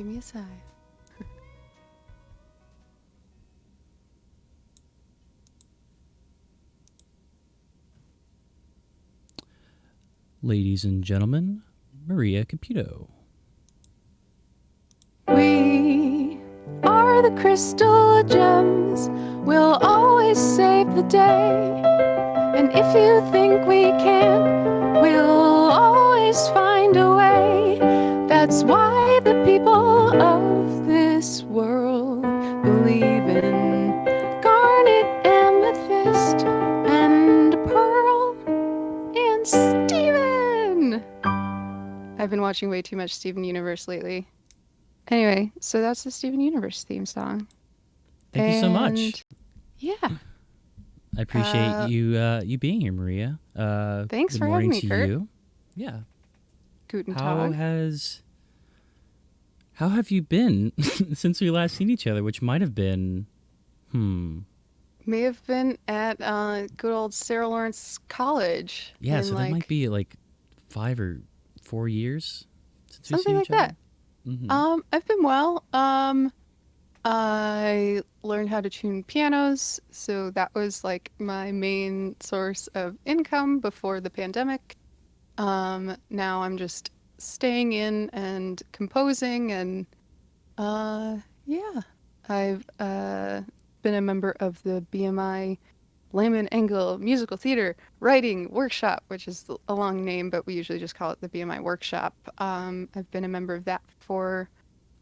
Give me a sign. Ladies and gentlemen, Maria Caputo. We are the crystal gems. We'll always save the day. And if you think we can, we'll always find a way. That's why the people of this world believe in garnet, amethyst, and pearl, and Steven! I've been watching way too much Steven Universe lately. Anyway, so that's the Steven Universe theme song. Thank you so much. Yeah. I appreciate you being here, Maria. Thanks good for morning having me, to Kurt. you. Yeah. Guten How Tag. have you been since we last seen each other, which might have been May have been at good old Sarah Lawrence College. yeah, in so that might be like 5 or 4 years since we've something seen like each other. that. I've been well. I learned how to tune pianos, so that was like my main source of income before the pandemic. Now I'm just staying in and composing, and yeah, I've been a member of the BMI Lehman Engel Musical Theater Writing Workshop, which is a long name, but we usually just call it the BMI Workshop. I've been a member of that for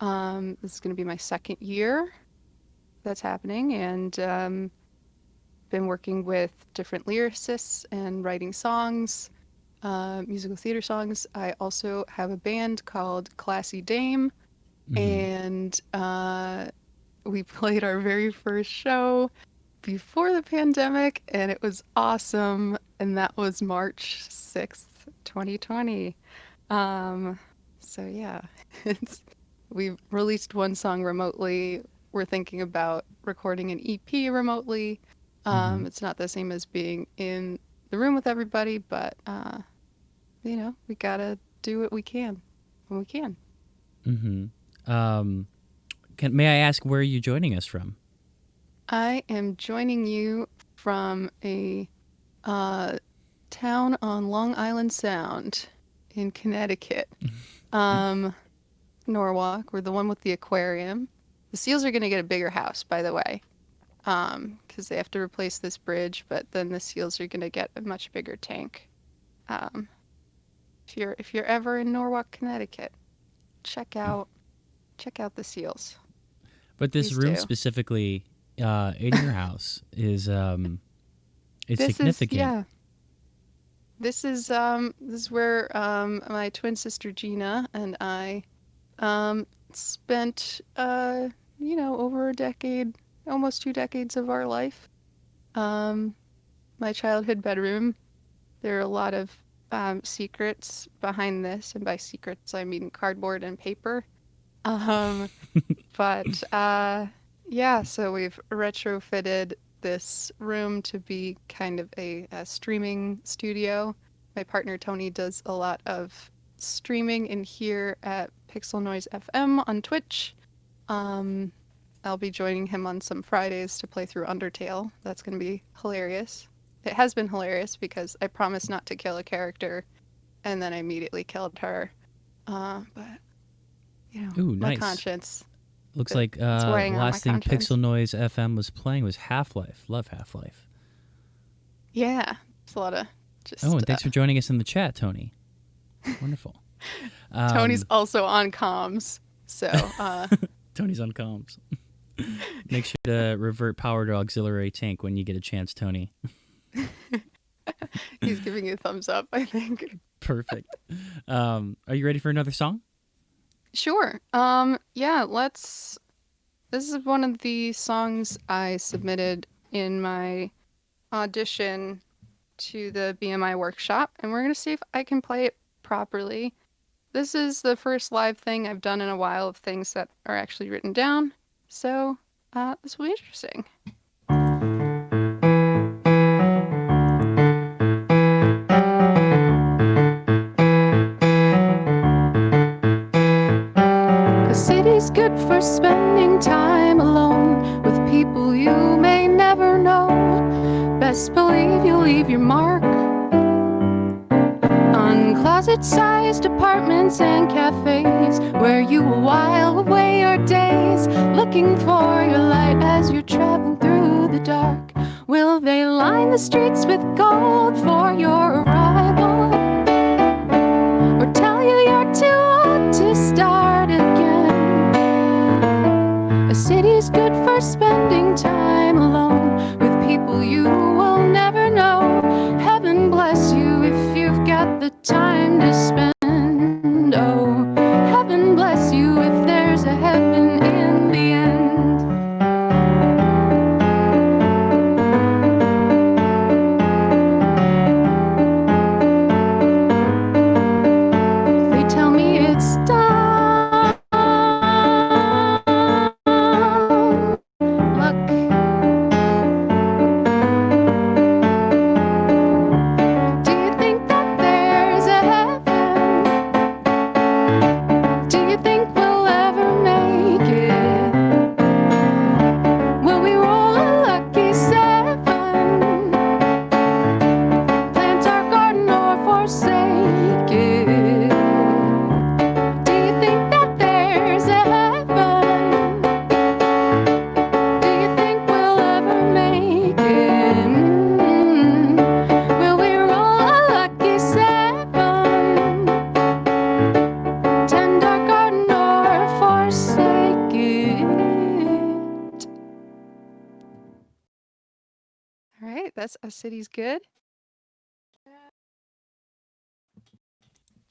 this is going to be my second year that's happening, and been working with different lyricists and writing songs, musical theater songs. I also have a band called Classy Dame, and we played our very first show before the pandemic, and it was awesome. And that was March 6th, 2020. So yeah, it's we released one song remotely. We're thinking about recording an EP remotely. It's not the same as being in the room with everybody, but we gotta do what we can when we can. May I ask where are you joining us from? I am joining you from a town on Long Island Sound in Connecticut. Norwalk. We're the one with the aquarium. The seals are going to get a bigger house, by the way, because they have to replace this bridge, but then the seals are going to get a much bigger tank. If you're ever in Norwalk, Connecticut, check out the seals. But this Please room do. specifically in your house is it's significant. This is where my twin sister Gina and I spent over a decade, almost 2 decades of our life. My childhood bedroom. There are a lot of secrets behind this, and by secrets I mean cardboard and paper. Um, but yeah, so we've retrofitted this room to be kind of a streaming studio. My partner Tony does a lot of streaming in here at Pixel Noise FM on Twitch. I'll be joining him on some Fridays to play through Undertale. That's going to be hilarious. It has been hilarious because I promised not to kill a character, and then I immediately killed her. But Ooh, my nice. conscience. Looks like It's weighing on my last thing conscience. Pixel Noise FM was playing was Half-Life. Love Half-Life. Yeah, it's a lot of just. Oh, and thanks for joining us in the chat, Tony. Wonderful. Tony's also on comms, so. Tony's on comms. Make sure to revert power to auxiliary tank when you get a chance, Tony. He's giving you a thumbs up, I think. Perfect. Are you ready for another song? Sure. Yeah, let's. This is one of the songs I submitted in my audition to the BMI workshop, and we're going to see if I can play it properly. This is the first live thing I've done in a while of things that are actually written down, so this will be interesting. The city city's good for spending time alone with people you may never know. Best believe you'll leave your mark on closet-sized apartments and cafes where you will while away your days looking for your light as you're traveling through the dark. Will they line the streets with gold for your arrival, or tell you you're too old to start again? A city's good for spending time alone with people you will never know. Heaven bless you if you've got the time to spend. Oh, heaven bless you if there's a heaven in the end. They tell me it's dumb luck. Do you think that there's a heaven? Do you think we'll ever make it? Will we roll a lucky seven? Plant our garden or forsake it? Do you think that there's a heaven? Do you think we'll ever make it? Will we roll a lucky seven? Tend our garden or forsake it? All right, that's A City's Good.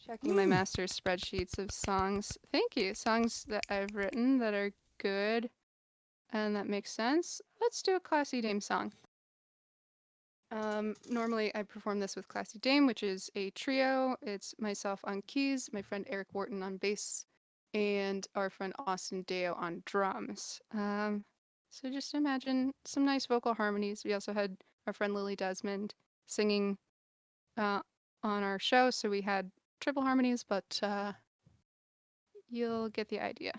Checking my master's spreadsheets of songs. Thank you. Songs that I've written that are good and that make sense. Let's do a Classy Dame song. Normally I perform this with Classy Dame, which is a trio. It's myself on keys, my friend Eric Wharton on bass, and our friend Austin Deo on drums. So just imagine some nice vocal harmonies. We also had our friend Lily Desmond singing on our show, so we had triple harmonies, but you'll get the idea.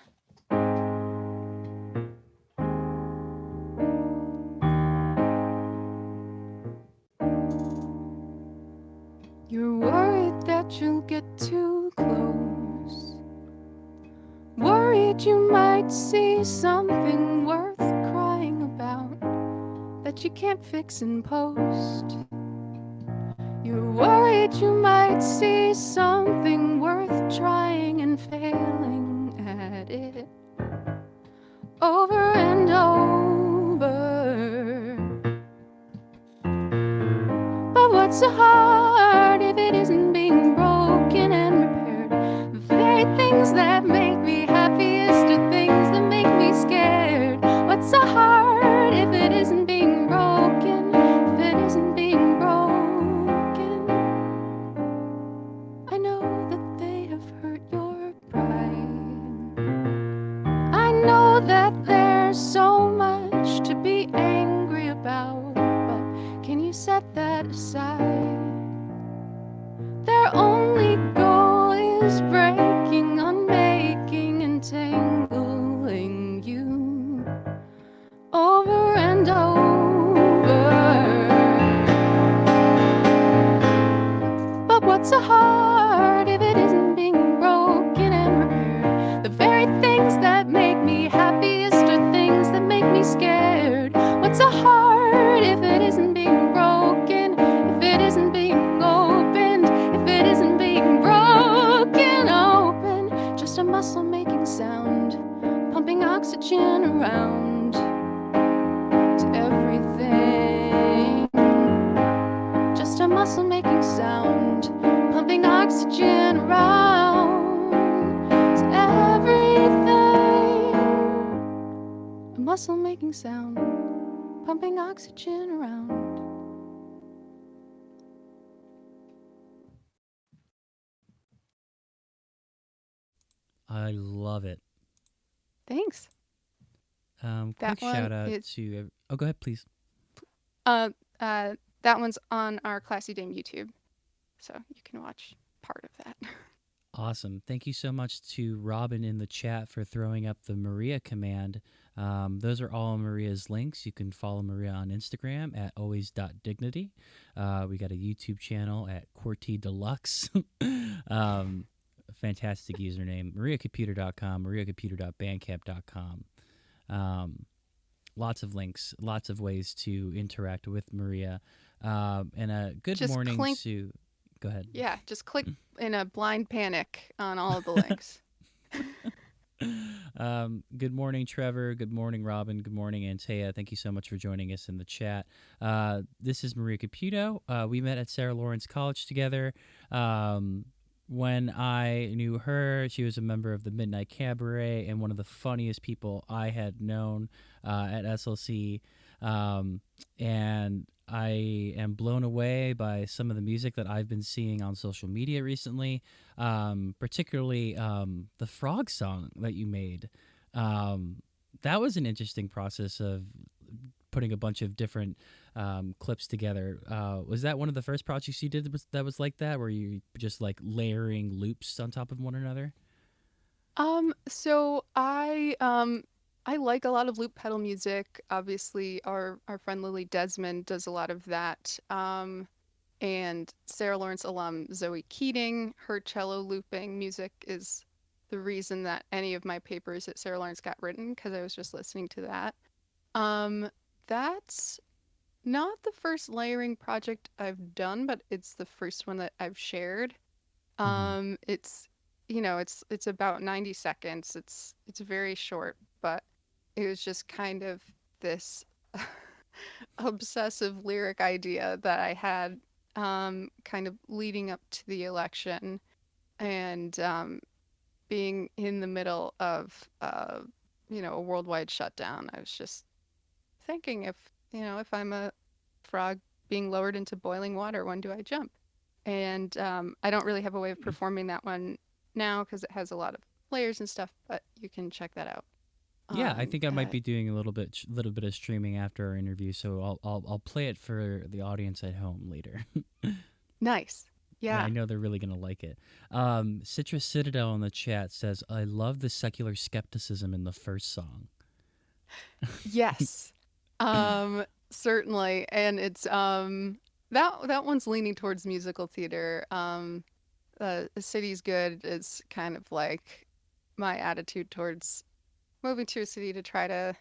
You're worried that you'll get too close, worried you might see something worth crying about that you can't fix in post. You're worried you might see something worth trying and failing at it over and over. But what's so hard if it isn't being broken and repaired? The very things that make me happiest are things that make me scared. What's so hard if it isn't being broken? If it isn't being broken? I know that they have hurt your pride. I know that there's so much to be angry about, but can you set that aside? Their only goal is breaking, unmaking, and tangling you over and over. But what's so hard if it isn't being broken and repaired? The very things that make me happiest are things that make me scared. What's so hard if it isn't being broken? If it isn't being opened? If it isn't being broken open? Just a muscle making sound, pumping oxygen around to everything. Just a muscle making sound, pumping oxygen around to everything. A muscle making sound, pumping oxygen around. I love it. Thanks. Quick That one shout out is to. Oh, go ahead, please. that one's on our Classy Dame YouTube, so you can watch part of that. Awesome. Thank you so much to Robin in the chat for throwing up the Maria command. Those are all Maria's links. You can follow Maria on Instagram at always.dignity. We got a YouTube channel at QWERTY Deluxe. um, Fantastic username. MariaComputer.com, MariaComputer.bandcamp.com. Um, Lots of links, lots of ways to interact with Maria. And a good Just morning clink, to. Go ahead. yeah, just click in a blind panic on all of the links. Good morning, Trevor. Good morning, Robin. Good morning, Antea. Thank you so much for joining us in the chat. This is Maria Caputo. We met at Sarah Lawrence College together. When I knew her, she was a member of the Midnight Cabaret and one of the funniest people I had known at SLC. And I am blown away by some of the music that I've been seeing on social media recently, particularly the frog song that you made. That was an interesting process of putting a bunch of different clips together. Was that one of the first projects you did that was like that, where you just like layering loops on top of one another? So I like a lot of loop pedal music. Obviously, our friend Lily Desmond does a lot of that. And Sarah Lawrence alum Zoe Keating, her cello looping music is the reason that any of my papers at Sarah Lawrence got written because I was just listening to that. Um, that's not the first layering project I've done, but it's the first one that I've shared. Mm-hmm. It's it's about 90 seconds. It's very short, but it was just kind of this obsessive lyric idea that I had kind of leading up to the election and being in the middle of a worldwide shutdown. I was just thinking if I'm a frog being lowered into boiling water, when do I jump? And I don't really have a way of performing that one now because it has a lot of layers and stuff, but you can check that out. Yeah, I think I might Uh, be doing a little bit of streaming after our interview, so I'll play it for the audience at home later. nice. Yeah, I Yeah. know they're really gonna like it. Citrus Citadel in the chat says, "I love the secular skepticism in the first song." Yes. Certainly. And it's that one's leaning towards musical theater. The city's good is kind of like my attitude towards moving to a city to try to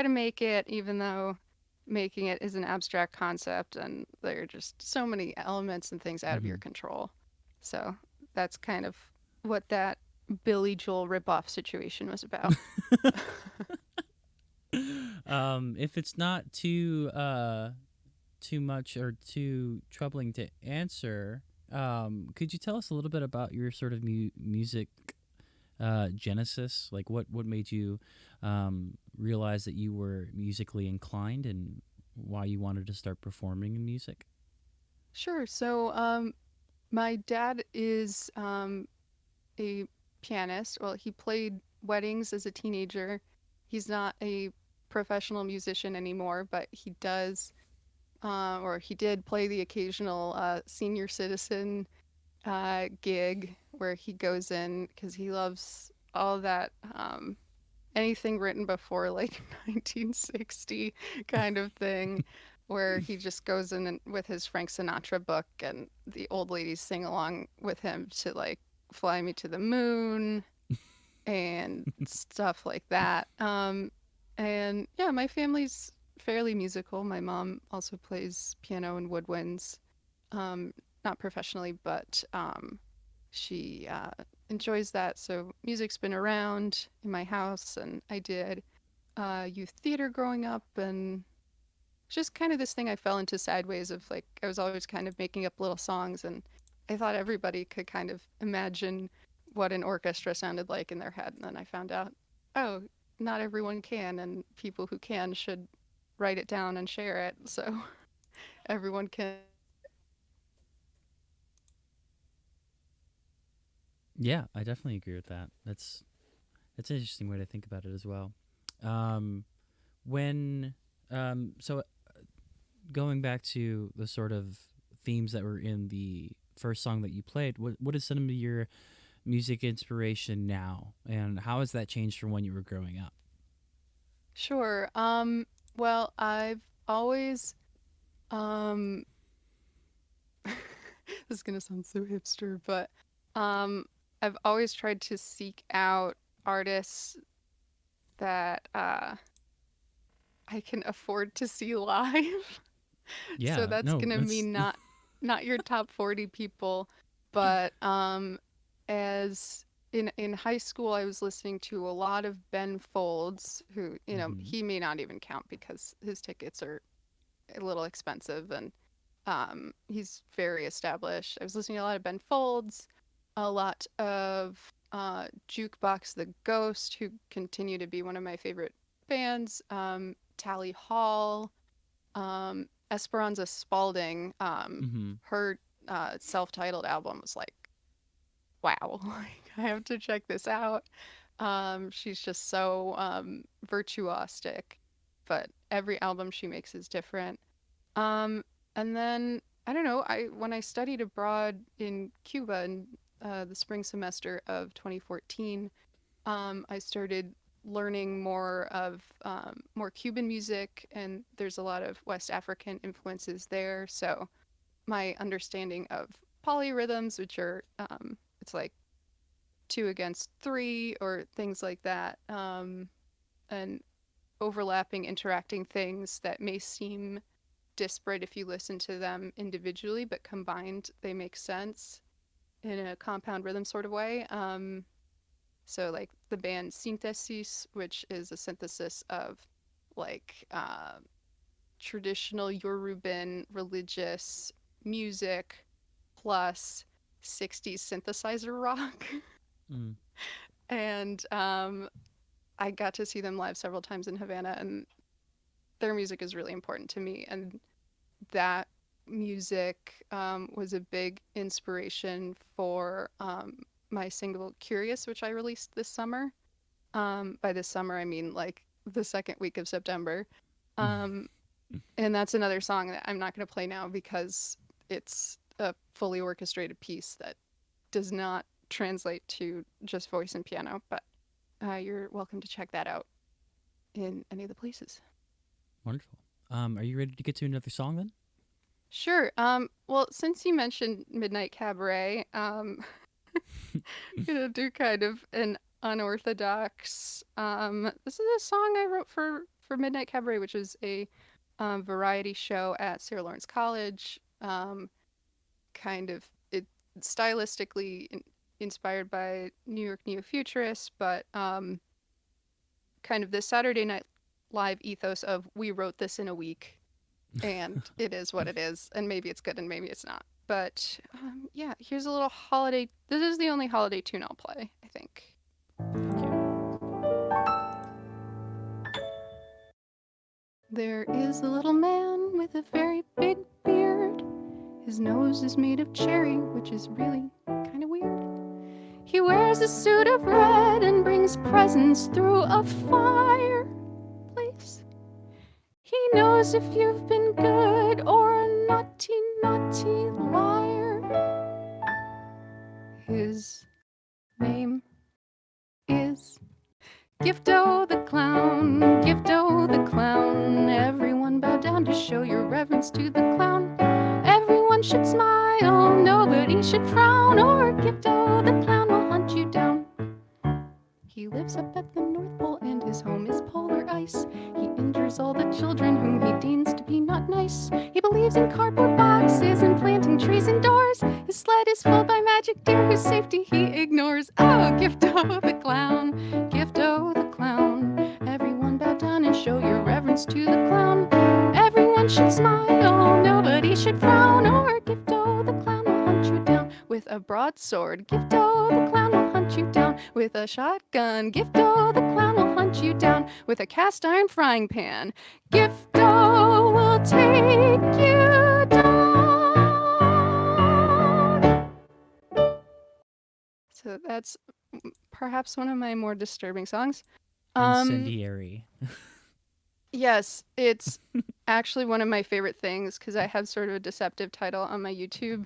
make it, even though making it is an abstract concept and there are just so many elements and things out of your Hmm. control. So that's kind of what that Billy Joel ripoff situation was about. If it's not too much or too troubling to answer, could you tell us a little bit about your sort of music genesis? Like, what made you realize that you were musically inclined, and why you wanted to start performing in music? Sure. So, my dad is a pianist. Well, he played weddings as a teenager. He's not a professional musician anymore, but he does, or he did play the occasional senior citizen gig where he goes in because he loves all that anything written before like 1960 kind of thing, where he just goes in and, with his Frank Sinatra book, and the old ladies sing along with him to like Fly Me to the Moon and stuff like that. And yeah, my family's fairly musical. My mom also plays piano and woodwinds, um, not professionally, but she enjoys that. So music's been around in my house, and I did youth theater growing up, and just kind of this thing I fell into sideways of like I was always kind of making up little songs, and I thought everybody could kind of imagine what an orchestra sounded like in their head, and then I found out, oh, not everyone can, and people who can should write it down and share it, so everyone can. Yeah, I definitely agree with that. That's an interesting way to think about it as well. Um, when so going back to the sort of themes that were in the first song that you played, what is some of your music inspiration now, and how has that changed from when you were growing up? Sure. Well, I've always um this is gonna sound so hipster, but um I've always tried to seek out artists that I can afford to see live. So Yeah, that's no, gonna that's mean not your top 40 people, but as in high school I was listening to a lot of Ben Folds, who, hmm he may not even count because his tickets are a little expensive, and he's very established. I was listening to a lot of Ben Folds, a lot of Jukebox the Ghost, who continue to be one of my favorite bands, Tally Hall, Esperanza Spalding. hmm Her self-titled album was like, wow, like, I have to check this out. She's just so virtuosic, but every album she makes is different. Um, and then I don't know. I when I studied abroad in Cuba in the spring semester of 2014, I started learning more of more Cuban music, and there's a lot of West African influences there. So my understanding of polyrhythms, which are it's like two against three or things like that, and overlapping, interacting things that may seem disparate if you listen to them individually, but combined they make sense in a compound rhythm sort of way. So like the band Synthesis, which is a synthesis of like traditional Yoruban religious music plus 60s synthesizer rock. mm, And I got to see them live several times in Havana, and their music is really important to me. And that music was a big inspiration for my single Curious, which I released this summer. By this summer, I mean like the second week of September. Um, and that's another song that I'm not going to play now because it's a fully orchestrated piece that does not translate to just voice and piano, but you're welcome to check that out in any of the places. wonderful. Are you ready to get to another song then? Sure. Well, since you mentioned Midnight Cabaret, gonna do kind of an unorthodox. This is a song I wrote for Midnight Cabaret, which is a variety show at Sarah Lawrence College. Kind of it stylistically inspired by New York neo-futurists, but kind of this Saturday Night Live ethos of we wrote this in a week, and it is what it is, and maybe it's good and maybe it's not. But yeah, here's a little holiday. This is the only holiday tune I'll play, I think. Thank you. There is a little man with a very big beard. His nose is made of cherry, which is really kind of weird. He wears a suit of red and brings presents through a fireplace. He knows if you've been good or a naughty, naughty liar. His name is Gifto the Clown. Gifto the Clown. Everyone bow down to show your reverence to the clown. Everyone should smile, nobody should frown, or Gifto the Clown will hunt you down. He lives up at the North Pole and his home is polar ice. He injures all the children whom he deems to be not nice. He believes in cardboard boxes and planting trees indoors. His sled is filled by magic deer whose safety he ignores. Oh, Gifto the Clown, Gifto the Clown. Everyone bow down and show your reverence to the clown. Everyone should smile, nobody should frown, or Gifto the Clown will hunt you down with a broadsword. Gifto the Clown will hunt you down with a shotgun. Gifto the Clown will hunt you down with a cast iron frying pan. Gifto will take you down. So that's perhaps one of my more disturbing songs. Um, Incendiary. yes, it's actually one of my favorite things because I have sort of a deceptive title on my YouTube.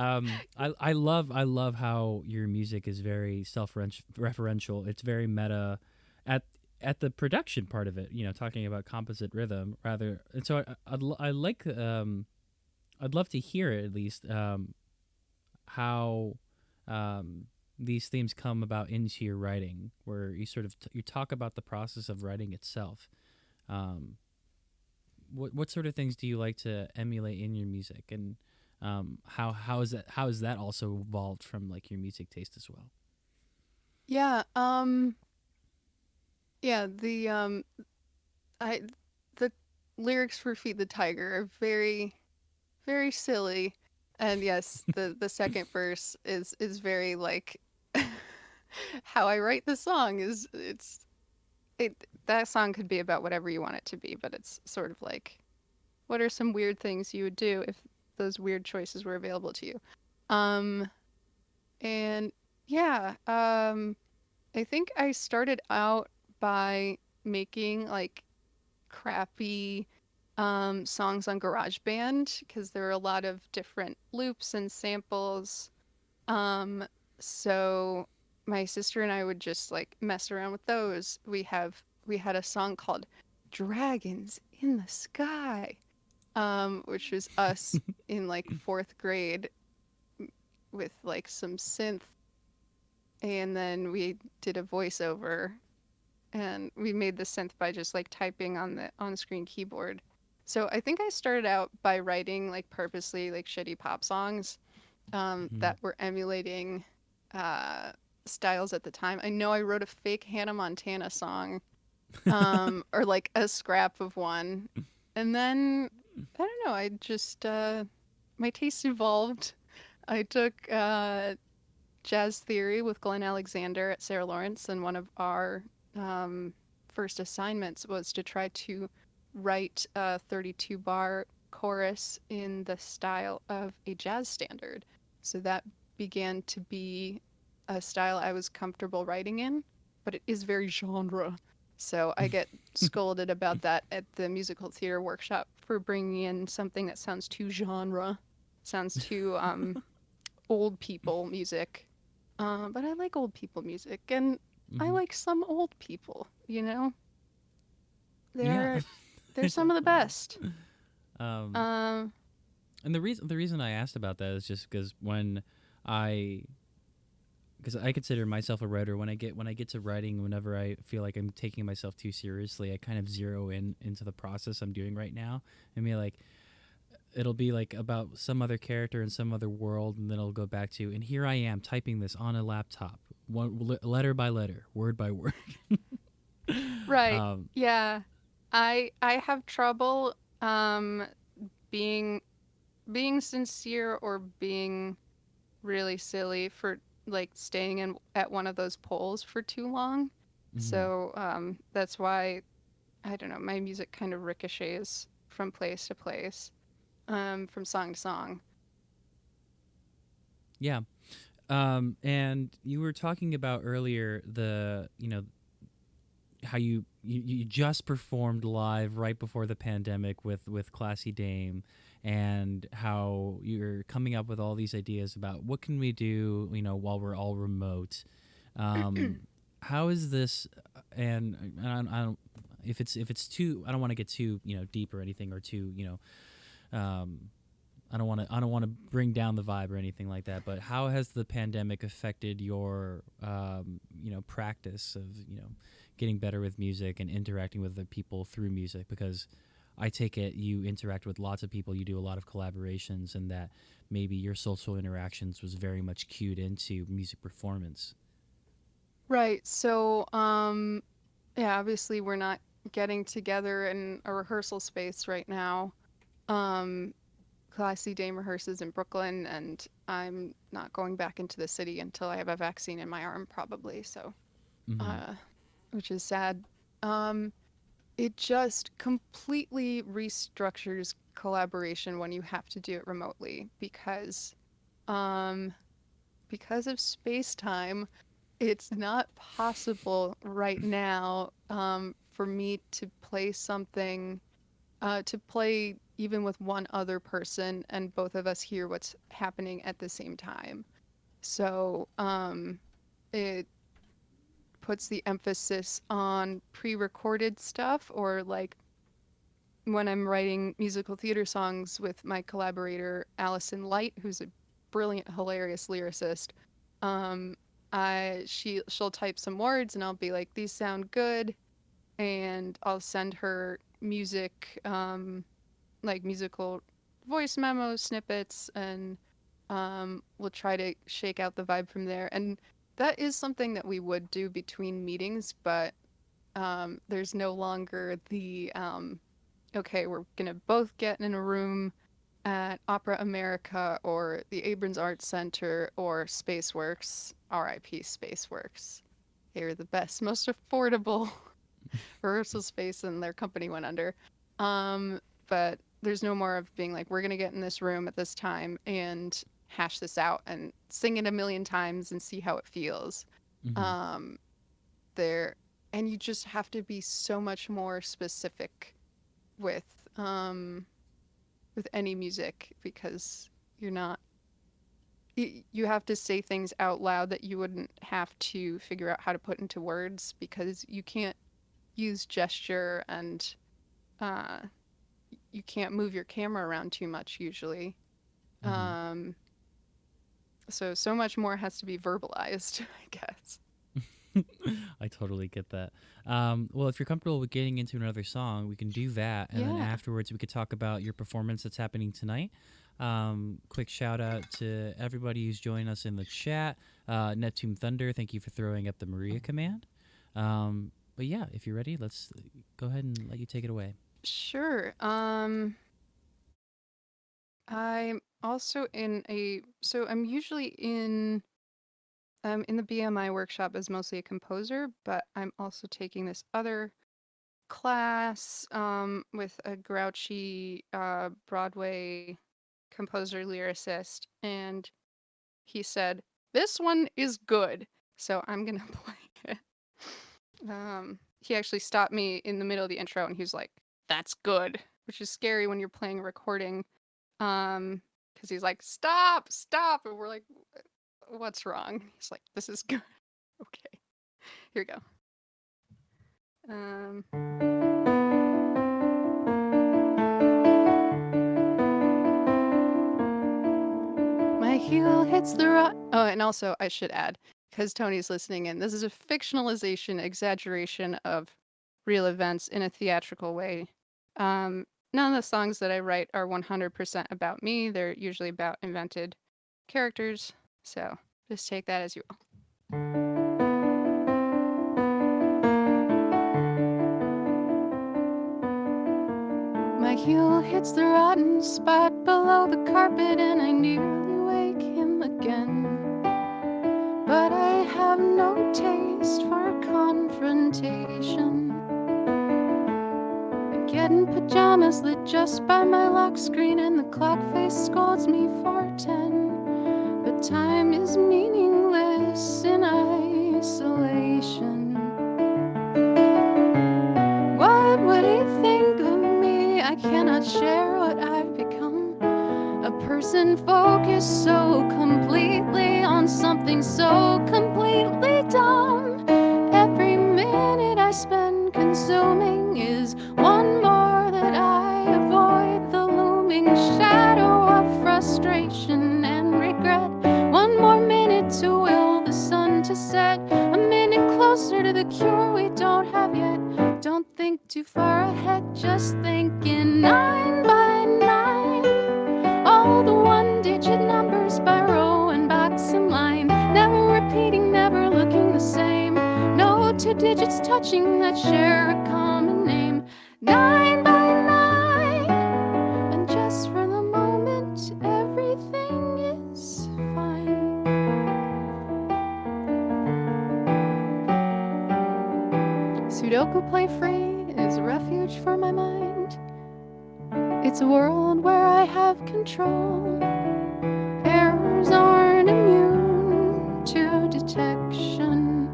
I love how your music is very self-referential. It's very meta, at at the production part of it. You know, talking about composite rhythm rather. And so I like I'd love to hear at least how um, these themes come about into your writing, where you sort of you talk about the process of writing itself. Um, what sort of things do you like to emulate in your music, and how is that also evolved from like your music taste as well? Yeah, yeah, I the lyrics for Feed the Tiger are very very silly. And yes, the second verse is very like how I write the song is it that song could be about whatever you want it to be, but it's sort of like what are some weird things you would do if those weird choices were available to you. Um and yeah, I think I started out by making like crappy songs on GarageBand because there are a lot of different loops and samples. Um, so my sister and I would just like mess around with those. We had a song called Dragons in the Sky, which was us in like fourth grade with like some synth, and then we did a voiceover and we made the synth by just like typing on the on-screen keyboard. So I think I started out by writing like purposely like shitty pop songs Hmm. that were emulating uh, styles at the time. I know I wrote a fake Hannah Montana song or like a scrap of one, and then I don't know. I just my taste evolved. I took jazz theory with Glenn Alexander at Sarah Lawrence, and one of our um, first assignments was to try to write a 32 bar chorus in the style of a jazz standard. So that began to be a style I was comfortable writing in, but it is very genre. So I get scolded about that at the musical theater workshop for bringing in something that sounds too genre, sounds too old people music. But I like old people music, and I Hmm. like some old people. You know, Yeah. they're they're some of the best. um, Um, and the reason I asked about that is just because I because I consider myself a writer. When I get to writing, whenever I feel like I'm taking myself too seriously, I kind of zero in into the process I'm doing right now. I mean, like it'll be like about some other character in some other world, and then it'll go back to, and here I am typing this on a laptop, letter by letter, word by word. right. um, Yeah. I have trouble being being sincere or being really silly for like staying in at one of those poles for too long. mhm. So that's why I don't know, my music kind of ricochets from place to place, from song to song. Yeah. And you were talking about earlier the how you just performed live right before the pandemic with Classy Dame, and how you're coming up with all these ideas about what can we do, while we're all remote. Um, how is this? And I don't if it's too, I don't want to get too deep or anything, or too um, I don't want to bring down the vibe or anything like that. But how has the pandemic affected your practice of getting better with music and interacting with the people through music? Because I take it you interact with lots of people, you do a lot of collaborations, and that maybe your social interactions was very much cued into music performance. Right. So, yeah, obviously we're not getting together in a rehearsal space right now. Um, Classy Dame rehearses in Brooklyn, and I'm not going back into the city until I have a vaccine in my arm, probably. So, Mm-hmm. uh, which is sad. Um, it just completely restructures collaboration when you have to do it remotely um, because of space time. It's not possible right now for me to play something to play even with one other person, and both of us hear what's happening at the same time. So it puts the emphasis on pre-recorded stuff, or like when I'm writing musical theater songs with my collaborator Allison Light, who's a brilliant, hilarious lyricist. Um, she'll type some words and I'll be like, these sound good, and I'll send her music, like musical voice memos, snippets, and we'll try to shake out the vibe from there. And that is something that we would do between meetings, but there's no longer the okay, we're gonna both get in a room at Opera America or the Abrams Arts Center or Spaceworks, RIP Spaceworks. They were the best, most affordable rehearsal space, and their company went under. Um, but there's no more of being like, we're gonna get in this room at this time and hash this out and sing it a million times and see how it feels. Hmm. Um, there, and you just have to be so much more specific with um with any music, because you're not you have to say things out loud that you wouldn't have to figure out how to put into words, because you can't use gesture, and uh you can't move your camera around too much usually. Hmm. um so much more has to be verbalized, I guess. I totally get that. Well, if you're comfortable with getting into another song, we can do that, and then Yeah, afterwards we could talk about your performance that's happening tonight. Quick shout out to everybody who's joined us in the chat. Neptune Thunder, thank you for throwing up the Maria command. But yeah, if you're ready, let's go ahead and let you take it away. sure. I'm also in a so I'm usually in the BMI workshop as mostly a composer, but I'm also taking this other class with a grouchy Broadway composer lyricist, and he said, "This one is good," so I'm gonna play it. He actually stopped me in the middle of the intro, and he was like, "That's good," which is scary when you're playing a recording, because he's like, "Stop, stop," and we're like, "What's wrong?" He's like, "This is good." Okay, here we go. Um, My heel hits the rock. Oh, and also I should add, because Tony's listening in, this is a fictionalization, exaggeration of real events in a theatrical way. None of the songs that I write are 100% about me. They're usually about invented characters. So just take that as you will. My heel hits the rotten spot below the carpet, and I nearly wake him again. But I have no taste for confrontation. I get in pajamas lit just by my lock screen, and the clock face scolds me for 10. But time is meaningless in isolation. What would he think of me? I cannot share what I've become. A person focused so completely on something so completely dumb. Every minute I spend consuming is one more that I avoid the looming shadow of frustration and regret. One more minute to will the sun to set. A minute closer to the cure we don't have yet. Don't think too far ahead, just thinking 9 by 9. All the one-digit numbers by row and box and line, never repeating, never looking the same. No two digits touching that share a common name. 9 by 9, and just for the moment, everything is fine. Sudoku play free is a refuge for my mind. It's a world where I have control. Errors aren't immune to detection.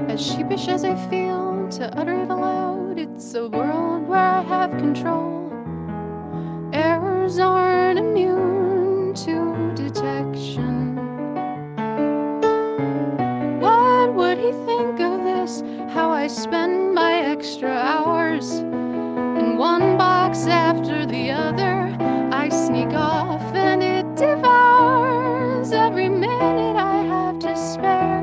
As sheepish as I feel to utter it aloud, it's a world where I have control. nerves aren't immune to detection. What would he think of this? How I spend my extra hours in one box after the other. I sneak off and it devours every minute I have to spare,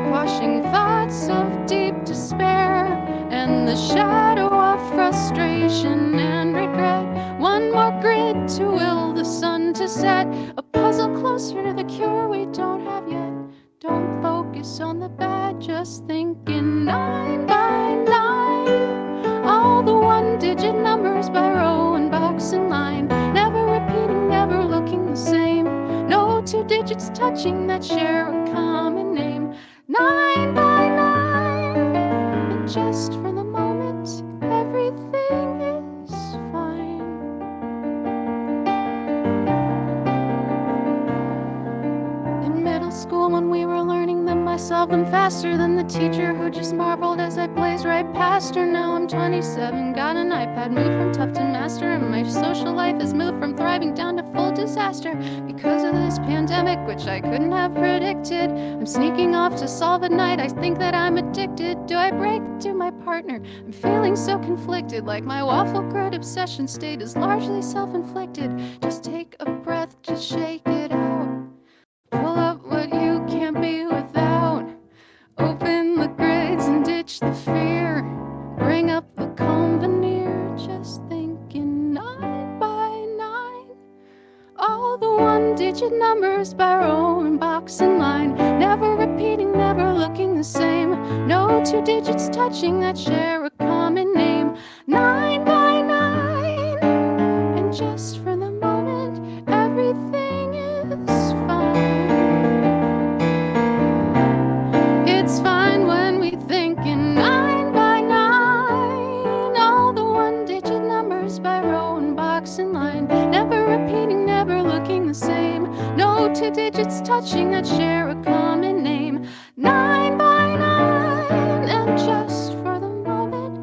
quashing thoughts of deep despair and the shadow of frustration and regret. One more grid to will the sun to set, a puzzle closer to the cure we don't have yet. Don't focus on the bad, just think in 9 by 9. All the one-digit numbers by row and box and line, never repeating, never looking the same. No two digits touching that share a common name. 9 by 9, and just for the moment, everything is fine. In middle school, when we were learning them, I solved them faster than the teacher who just marveled as I blazed right past her. Now I'm 27, got an iPad, moved from tough to master, and my social life has moved from thriving down to full disaster because of this pandemic, which I couldn't have predicted. I'm sneaking off to solve at night. I think that I'm addicted. Do I break to my partner? I'm feeling so conflicted, like my waffle grid obsession state is largely self-inflicted. Just take a breath, just shake it out. Pull up what you can't be without. Open the grids and ditch the fear. Bring up the calm veneer. Just thinking 9 by 9. All the one-digit numbers by row and box and line. Never repeating, never looking the same. No two digits touching that share a common name. 9 by 9. And just for the moment, everything is fine. It's fine when we think in 9 by 9. All the one-digit numbers by row and box and line. Never repeating, never looking the same. No two digits touching that share a common name. 9 by 9. And just for the moment,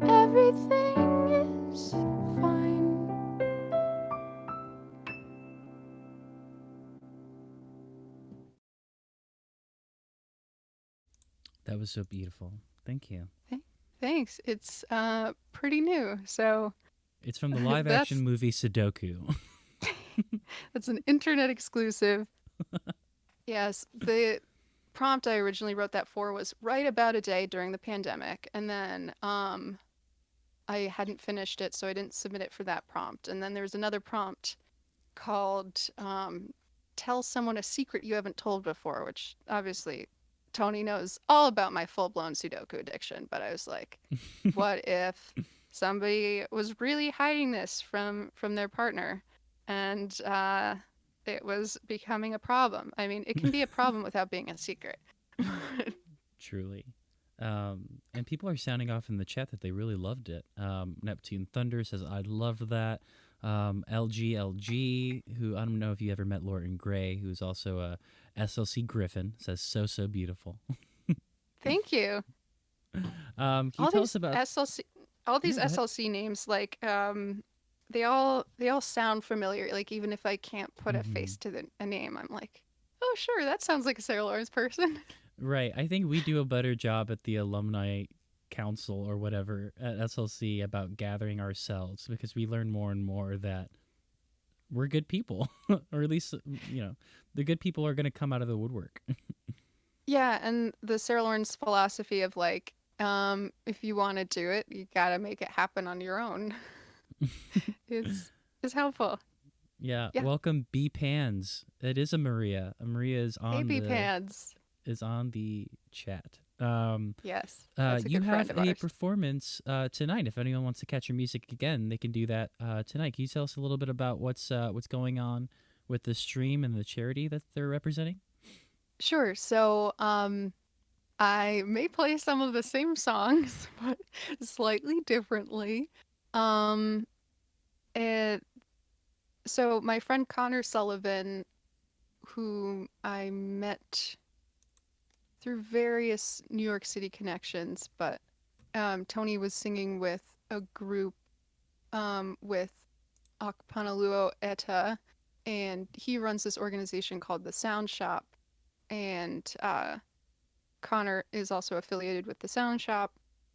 everything is fine. That was so beautiful. Thank you. Thanks. It's pretty new, so It's from the live action that's movie Sudoku. that's an internet exclusive. Yes, the prompt I originally wrote that for was write about a day during the pandemic, and then I hadn't finished it, so I didn't submit it for that prompt. And then there was another prompt called tell someone a secret you haven't told before, which obviously Tony knows all about my full-blown Sudoku addiction, but I was like, what if somebody was really hiding this from their partner and it was becoming a problem? I mean, it can be a problem without being a secret. Truly. And people are sounding off in the chat that they really loved it. Neptune Thunder says, I loved that. LGLG, who I don't know if you ever met Lorton Gray, who's also a SLC Griffin, says, so beautiful. Thank you. Can you All tell us these about. SLC all these Yeah, go ahead. SLC names like they all sound familiar. Like even if I can't put a Hmm. face to a name, I'm like, "Oh, sure, that sounds like a Sarah Lawrence person." Right. I think we do a better job at the alumni council or whatever at SLC about gathering ourselves because we learn more and more that we're good people, or at least the good people are going to come out of the woodwork. Yeah, and the Sarah Lawrence philosophy of like if you want to do it, you got to make it happen on your own. Is helpful. Yeah. Yeah. Welcome, B Pans. It is a Maria. A Maria Hey, B pads. is on the chat. Yes, that's a You good friend have of a ours. performance tonight. If anyone wants to catch your music again, they can do that tonight. Can you tell us a little bit about what's going on with the stream and the charity that they're representing? Sure. So, I may play some of the same songs, but slightly differently. Um, and so my friend Connor Sullivan, who I met through various New York City connections, but Tony was singing with a group with Akpanoluo Eta, and he runs this organization called the Sound Shop. And Connor is also affiliated with the Sound Shop.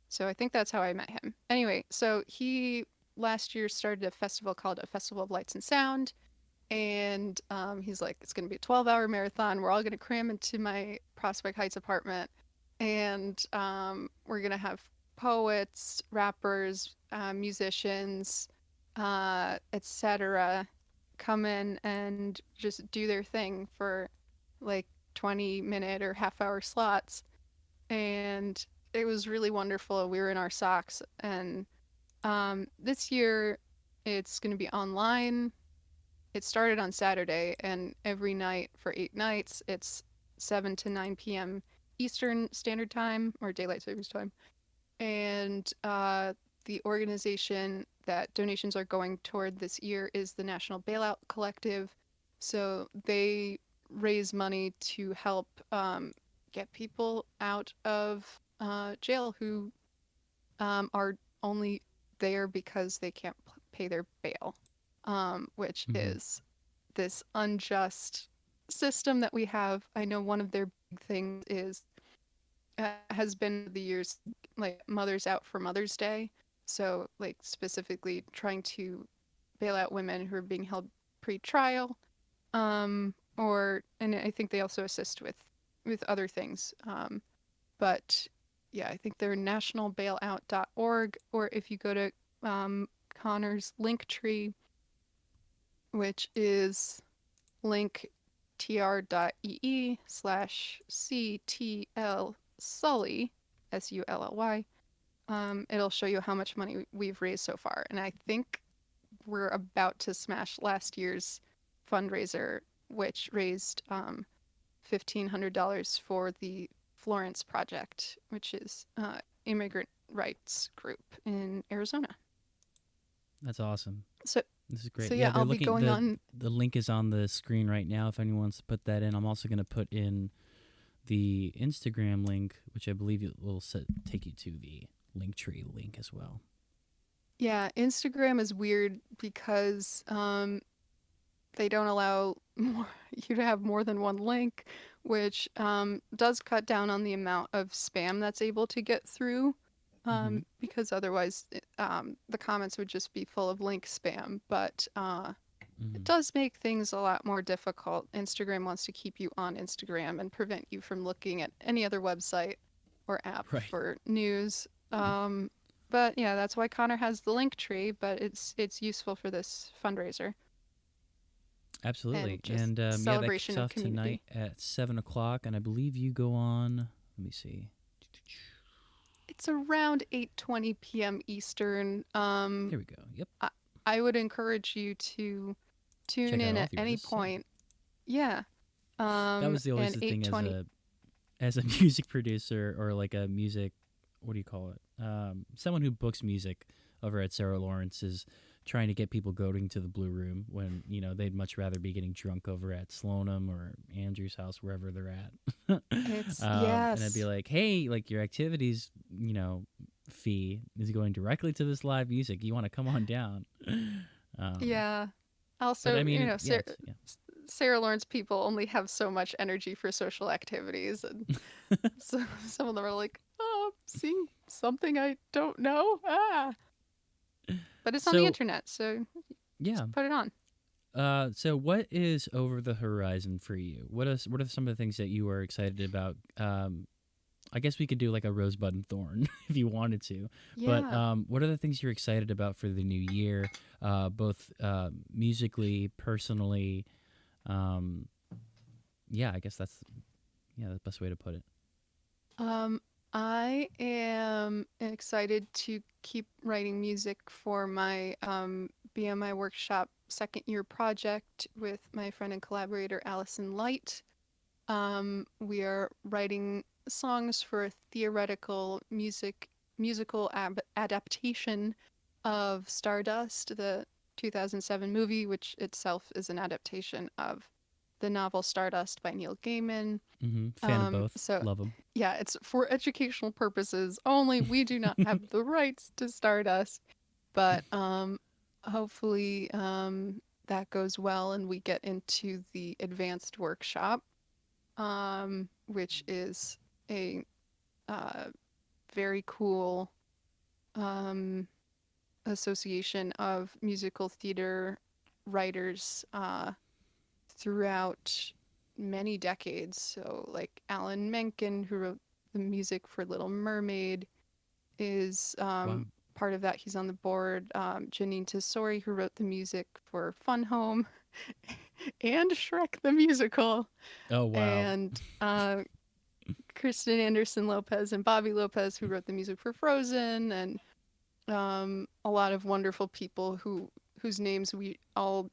So I think that's how I met him. Anyway, so he last year started a festival called a Festival of Lights and Sound, and he's like, it's going to be a 12-hour marathon. We're all going to cram into my Prospect Heights apartment, and we're going to have poets, rappers, musicians, etc., come in and just do their thing for like 20-minute or half-hour slots. And it was really wonderful. We were in our socks, and this year it's going to be online. It started on Saturday, and every night for 8 nights, it's 7 to 9 p.m. Eastern Standard Time or Daylight Savings Time. And the organization that donations are going toward this year is the National Bailout Collective. So they raise money to help get people out of jail who are only there because they can't pay their bail, which Hmm. is this unjust system that we have. I know one of their big things is has been the years like Mothers Out for Mother's Day. So like specifically trying to bail out women who are being held pre-trial, or and I think they also assist with other things. But yeah, I think they're nationalbailout.org, or if you go to Connor's link tree, which is linktr.ee/ctl Sully, Sully. It'll show you how much money we've raised so far. And I think we're about to smash last year's fundraiser, which raised $1,500 for the Florence Project, which is immigrant rights group in Arizona. That's awesome. So, This is so great. Yeah, yeah, they're I'll be looking. going on. The link is on the screen right now. If anyone wants to put that in, I'm also going to put in the Instagram link, which I believe it will take you to the Linktree link as well. Yeah, Instagram is weird because they don't allow you to have more than one link, which does cut down on the amount of spam that's able to get through. Mm-hmm. Because otherwise, the comments would just be full of link spam. But it Mm-hmm. does make things a lot more difficult. Instagram wants to keep you on Instagram and prevent you from looking at any other website or app Right. for news. But yeah, that's why Connor has the link tree, but it's useful for this fundraiser Absolutely. and just And yeah, that kicks celebration of off tonight community. at 7 o'clock, and I believe you go on. Let me see. It's around 8:20 p.m. Eastern. Here we go. Yep. I, I would encourage you to tune Check out in all at three of any this. Yeah. point. Yeah. That was the always And the thing 8:20. as a music producer or like a music, what do you call it? Someone who books music over at Sarah Lawrence is trying to get people going to the Blue Room when they'd much rather be getting drunk over at Sloanham or Andrew's house wherever they're at. It's And I'd be yes. like, hey, like your activities, fee is going directly to this live music. You want to come on down? Um, Yeah. but I Also, mean, yes, yeah. Sarah Lawrence people only have so much energy for social activities, and so some of them are like, "Oh, seeing something I don't know." Ah, but it's on the So internet, so yeah, just put it on. so what is over the horizon for you? What are some of the things that you are excited about? I guess we could do like a rosebud and thorn if you wanted to. But Yeah. what are the things you're excited about for the new year, both musically, personally? Um, yeah, I guess that's the best way to put it. Um, I am excited to keep writing music for my BMI workshop second year project with my friend and collaborator Allison Light. We are writing songs for a theoretical musical adaptation of Stardust, the 2007 movie, which itself is an adaptation of the novel Stardust by Neil Gaiman. Fan of both. So Love them. yeah, it's for educational purposes only. We do not have the rights to Stardust, but hopefully that goes well and we get into the advanced workshop, which is a uh, very cool um, association of musical theater writers throughout many decades. So, like Alan Menken, who wrote the music for Little Mermaid, is Wow. part of that. He's on the board. Janine Tesori, who wrote the music for Fun Home and Shrek the Musical, Oh wow. and Kristen Anderson Lopez and Bobby Lopez, who wrote the music for Frozen, and a lot of wonderful people whose names we all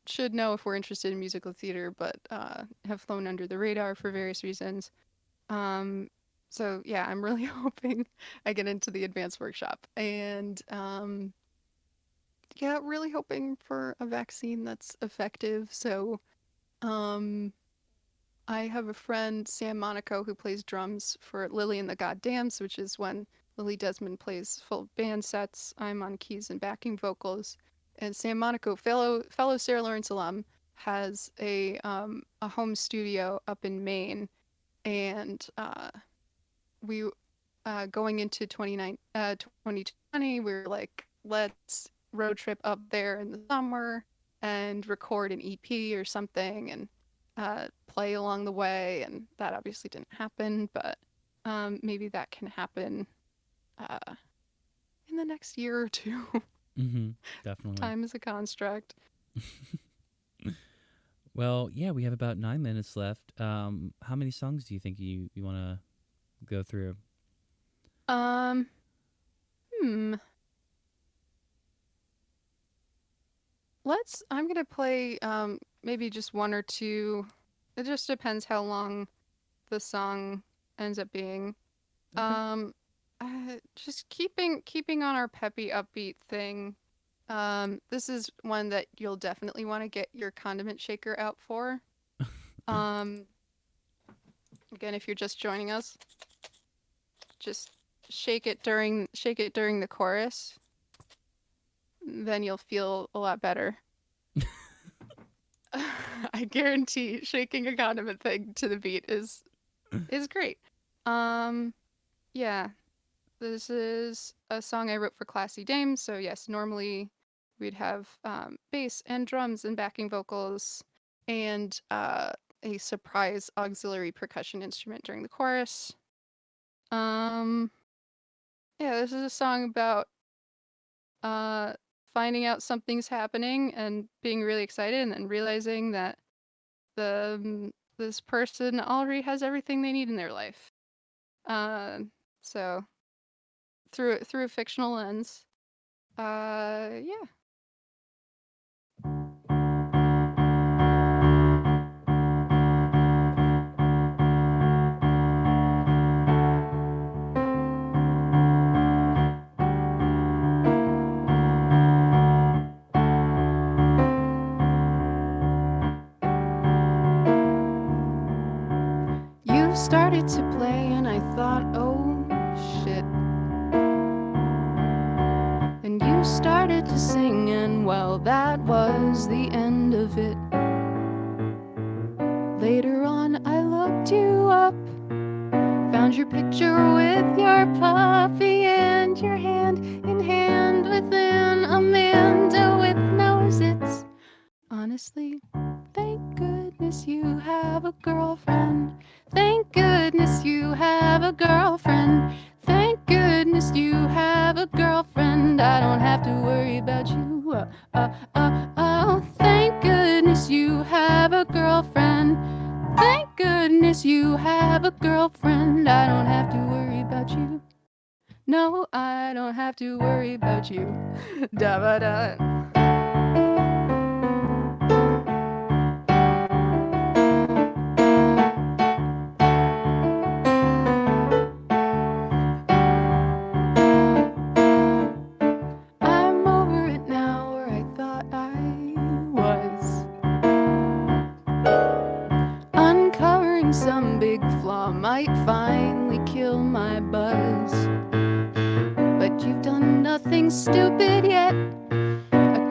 should know if we're interested in musical theater, but have flown under the radar for various reasons. Um, so yeah, I'm really hoping I get into the advanced workshop, and yeah, really hoping for a vaccine that's effective. So um, I have a friend, Sam Monaco, who plays drums for Lily and the Goddams, which is when Lily Desmond plays full band sets. I'm on keys and backing vocals. And Sam Monaco, fellow Sarah Lawrence alum, has a home studio up in Maine, and we going into 2020, we were like, let's road trip up there in the summer and record an EP or something and play along the way. And that obviously didn't happen, but maybe that can happen uh, in the next year or two. Mm-hmm. Definitely. Time is a construct. Well, yeah, we have about 9 minutes left. How many songs do you think you want to go through? Um, hmm. I'm gonna play maybe just one or two. It just depends how long the song ends up being. Okay. Um, just keeping on our peppy upbeat thing. This is one that you'll definitely want to get your condiment shaker out for. Um, again, if you're just joining us, just shake it during the chorus. Then you'll feel a lot better. I guarantee shaking a condiment thing to the beat is great. Um, yeah, this is a song I wrote for Classy Dames. So yes, normally we'd have bass and drums and backing vocals and a surprise auxiliary percussion instrument during the chorus. Um, yeah, this is a song about uh, finding out something's happening and being really excited, and then realizing that this person already has everything they need in their life. Uh, so through a fictional lens. Yeah. You started to play, and I thought, oh shit. And you started to sing, and well, that was the end of it. Later on, I looked you up, found your picture with your puppy, and your hand in hand with an Amanda with no zits. Honestly, thank goodness you have a girlfriend. Thank goodness you have a girlfriend. Thank goodness you have a girlfriend. I don't have to worry about you. Oh. Thank goodness you have a girlfriend. Thank goodness you have a girlfriend. I don't have to worry about you. No, I don't have to worry about you. Da ba da. I'm over it now, where I thought I was. Uncovering some big flaw might finally kill my buzz. But you've done nothing stupid yet. A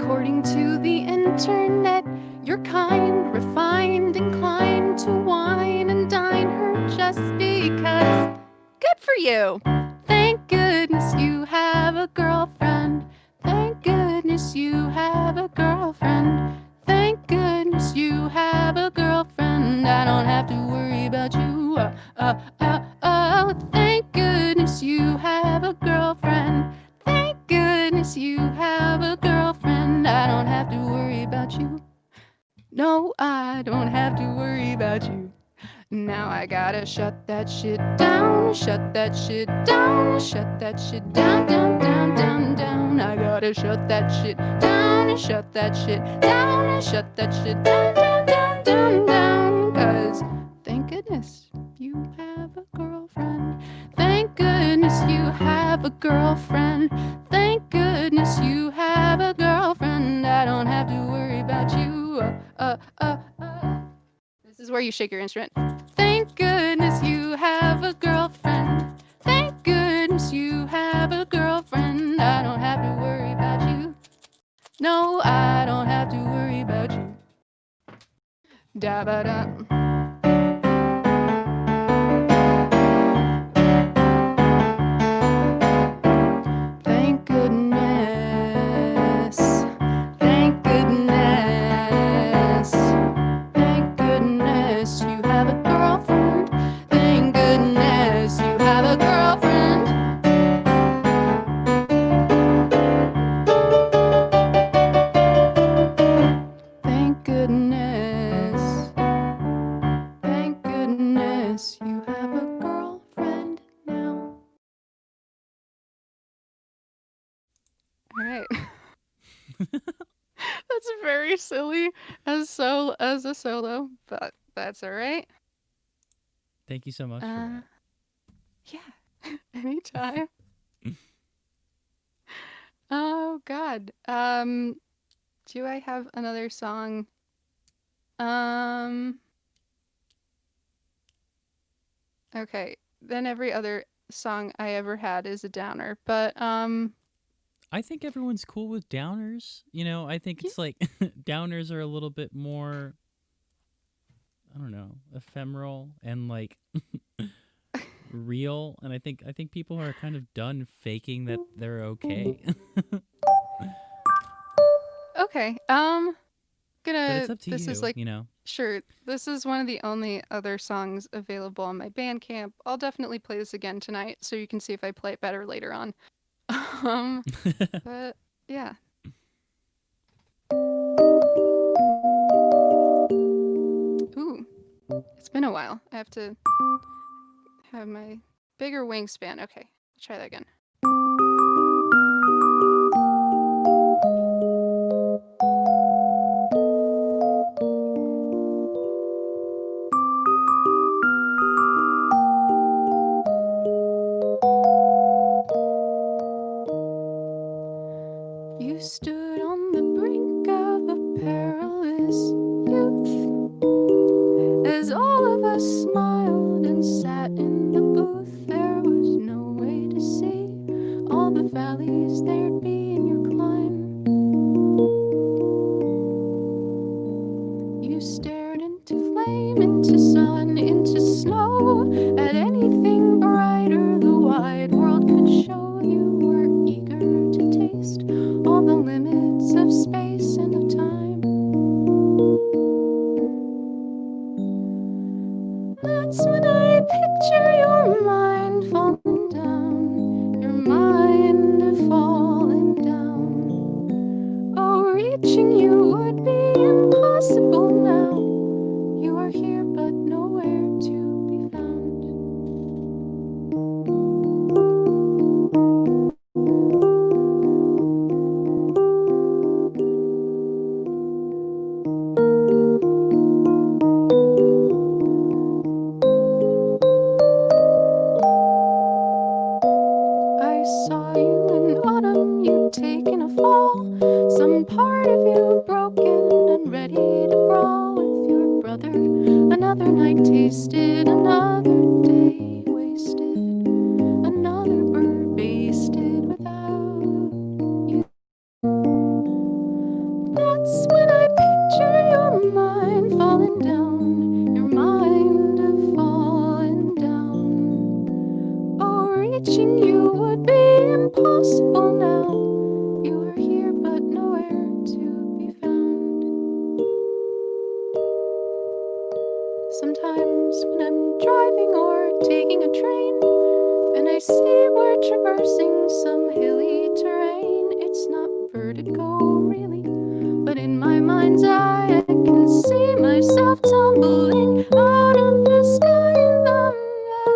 to the internet. You're kind, refined, inclined to wine and dine her just because. Good for you! Thank goodness you have a girlfriend. Thank goodness you have a girlfriend. Thank goodness you have a girlfriend. I don't have to worry about you. Thank goodness you have a girlfriend. Thank goodness you have a girlfriend. I don't have to worry about you. No, I don't have to worry about you. Now I gotta shut that shit down, shut that shit down, shut that shit down, down, down, down, down. I gotta shut that shit down, shut that shit down, shut that shit down, down, down, down, down. Cause thank goodness you have a girlfriend. Thank goodness you have a girlfriend. Thank goodness you have a girlfriend. I don't have to worry about you. This is where you shake your instrument. Thank goodness you have a girlfriend. Thank goodness you have a girlfriend. I don't have to worry about you. No, I don't have to worry about you. Da ba da. Thank goodness. Thank goodness. Thank goodness you have a girlfriend. Thank goodness you have a girlfriend. Thank goodness. Thank goodness you have a girlfriend now. All right. That's very silly as a solo, but that's all right. Thank you so much for Uh, that. yeah, anytime. Oh God. Do I have another song? Um, okay. Then every other song I ever had is a downer, but I think everyone's cool with downers. I think yeah, it's like downers are a little bit more, I don't know, ephemeral and like real, and I think people are kind of done faking that they're okay. okay. But it's Gonna. up to This is you, like, sure. This is one of the only other songs available on my Bandcamp. I'll definitely play this again tonight, so you can see if I play it better later on. Um, but yeah. Ooh, it's been a while. I have to have my bigger wingspan. Okay, let's try that again. You stood on the brink of a perilous youth as all of us smiled and sat in the booth. There was no way to see all the valleys there'd be in your climb. You stared into flame, into sun, into snow, at anything brighter the wide world could show. You were eager to taste all the limits of space and of time. That's when I picture your mind falling down, your mind falling down. Oh, reaching you would be impossible now. You are here, but nowhere to be found. I saw you in autumn, you'd taken a fall. Some part of you broken and ready to brawl with your brother. Another night tasted, another day wasted, another bird basted without you. reaching you would be impossible now. You are here but nowhere to be found. Sometimes when I'm driving or taking a train, and I see we're traversing some hilly terrain, it's not vertigo really, but in my mind's eye I can see myself tumbling out of the sky in the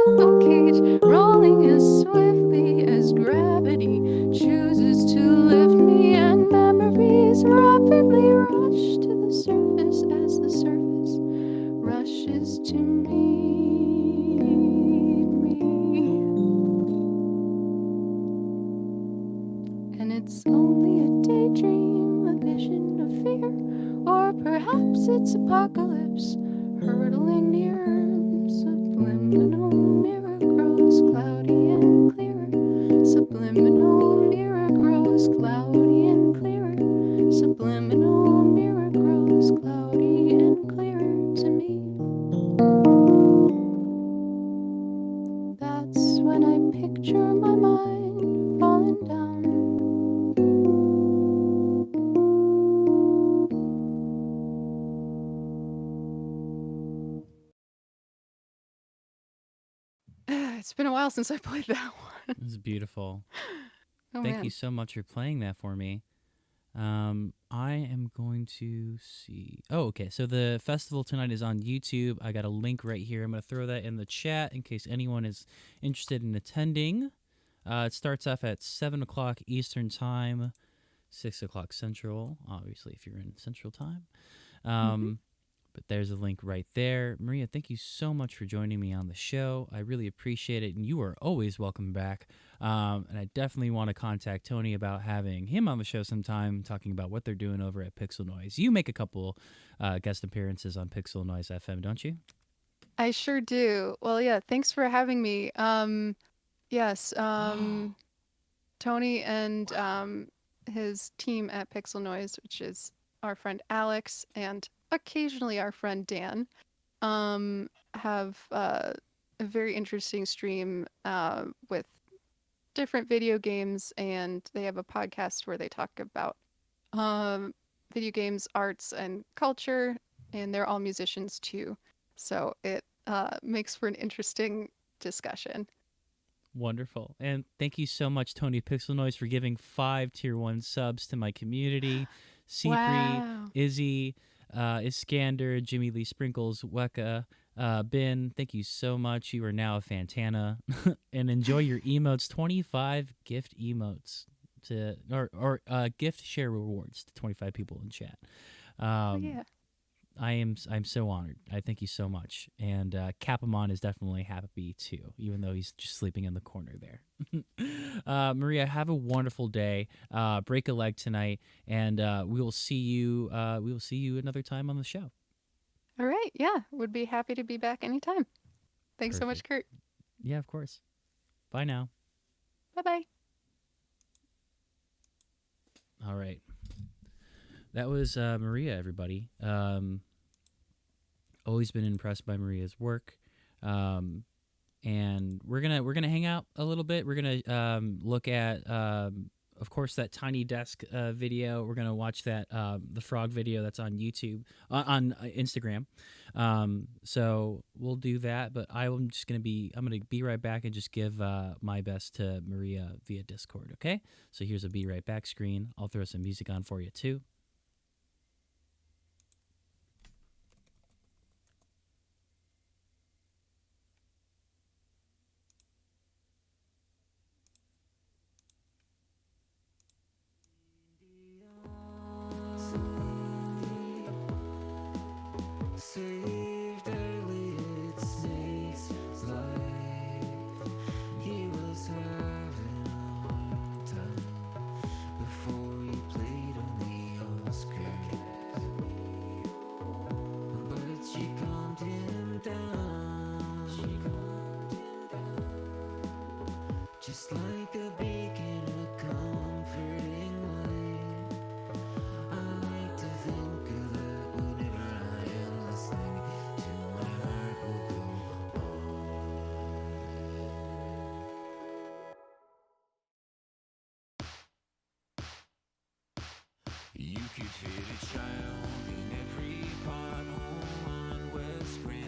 metal cage, rolling as swiftly as gravity chooses to lift me, and memories rapidly rush to the surface as the surface rushes to meet me. And it's only a daydream, a vision of fear, or perhaps it's apocalypse hurtling nearer. Subliminal mirror grows cloudy and clearer. Subliminal mirror grows cloudy and clearer. Subliminal mirror grows cloudy and clearer to me. That's when I picture my mind falling down. It's been a while since I played that one. This is beautiful. Oh Thank you man. so much for playing that for me. I am going to see. Oh, okay. So the festival tonight is on YouTube. I got a link right here. I'm going to throw that in the chat in case anyone is interested in attending. It starts off at 7 o'clock Eastern Time, 6 o'clock Central, obviously, if you're in Central Time. Mm-hmm. But there's a link right there. Maria, thank you so much for joining me on the show. I really appreciate it, and you are always welcome back. And I definitely want to contact Tony about having him on the show sometime, talking about what they're doing over at Pixel Noise. You make a couple guest appearances on Pixel Noise FM, don't you? I sure do. Well, yeah, thanks for having me. Yes, Tony and his team at Pixel Noise, which is our friend Alex and occasionally our friend Dan, have a very interesting stream with different video games, and they have a podcast where they talk about um, video games, arts, and culture, and they're all musicians too. So it makes for an interesting discussion. Wonderful. And thank you so much, Tony Pixel Noise, for giving 5 Tier 1 subs to my community. C3, Wow. Izzy, Iskander, Jimmy Lee Sprinkles, Weka, Ben, thank you so much. You are now a Fantana. And enjoy your emotes. 25 gift emotes to or gift share rewards to 25 people in chat. Oh, Um, yeah. I'm so honored. I thank you so much. And Capamon is definitely happy too, even though he's just sleeping in the corner there. Maria, have a wonderful day. Break a leg tonight, and we will see you. We will see you another time on the show. All right. Yeah. Would be happy to be back anytime. Thanks so much, Perfect. Kurt. Yeah, of course. Bye now. Bye bye. All right. That was Maria, everybody. Always been impressed by Maria's work. And we're gonna hang out a little bit. We're gonna look at of course that Tiny Desk video. We're gonna watch that the frog video that's on YouTube on Instagram. So we'll do that. But I'm gonna be right back and just give my best to Maria via Discord. Okay. So here's a be right back screen. I'll throw some music on for you too. Saved early, it snakes life. He was having a hard time before he played on the Oscars. But she calmed him down, just like a beacon, a comforting light. I like to think of that whenever I am listening to my heart will go on. You'd fit a child in every pothole on West Grand.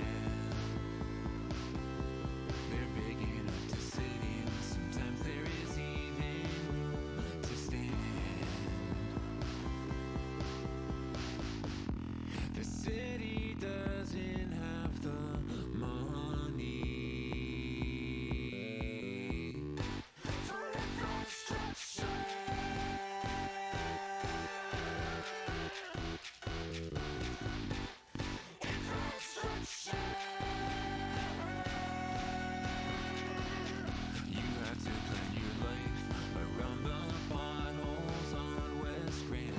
They're big enough to sit in. Sometimes there is even room to stand. The city doesn't have the money for infrastructure. You have to plan your life around the potholes on West Grand.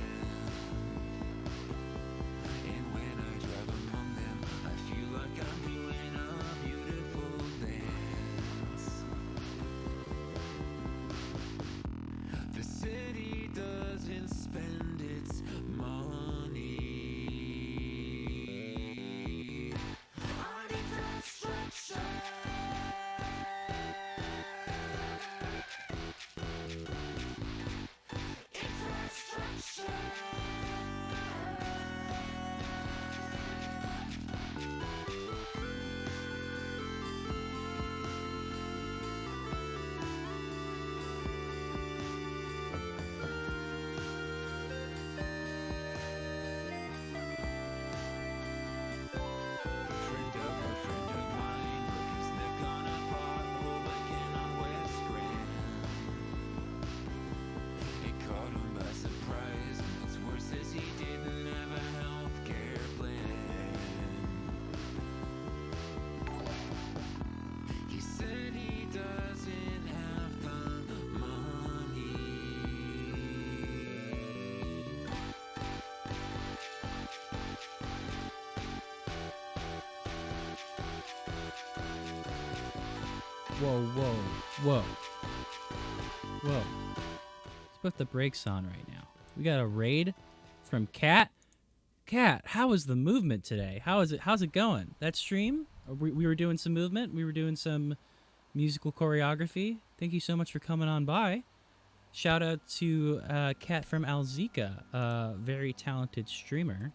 And when I drive among them, I feel like I'm doing a beautiful dance. The city doesn't spend its money on infrastructure. Friend of mine broke his neck on a pothole biking on West Grand. It caught him by surprise, and what's worse is he didn't have a healthcare plan. He said he doesn't have the money. Whoa, whoa, whoa, whoa. Let's put the brakes on right now. We got a raid from Cat. Cat, how is the movement today? How's it going? That stream? We were doing some movement. We were doing some musical choreography. Thank you so much for coming on by. Shout out to Cat from Alzika, a very talented streamer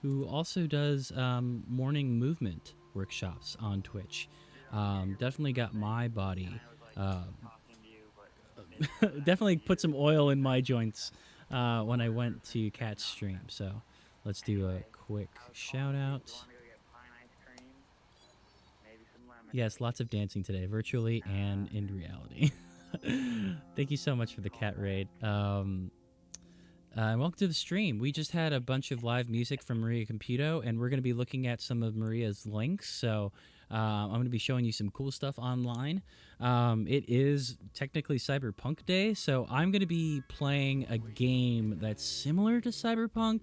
who also does morning movement workshops on Twitch. Definitely got my body. Definitely put some oil in my joints when I went to Cat's stream. So let's do a quick shout out. Yes, lots of dancing today, virtually and in reality. Thank you so much for the cat raid. And welcome to the stream. We just had a bunch of live music from Maria Caputo, and we're going to be looking at some of Maria's links. So I'm going to be showing you some cool stuff online. It is technically Cyberpunk Day, so I'm going to be playing a game that's similar to Cyberpunk,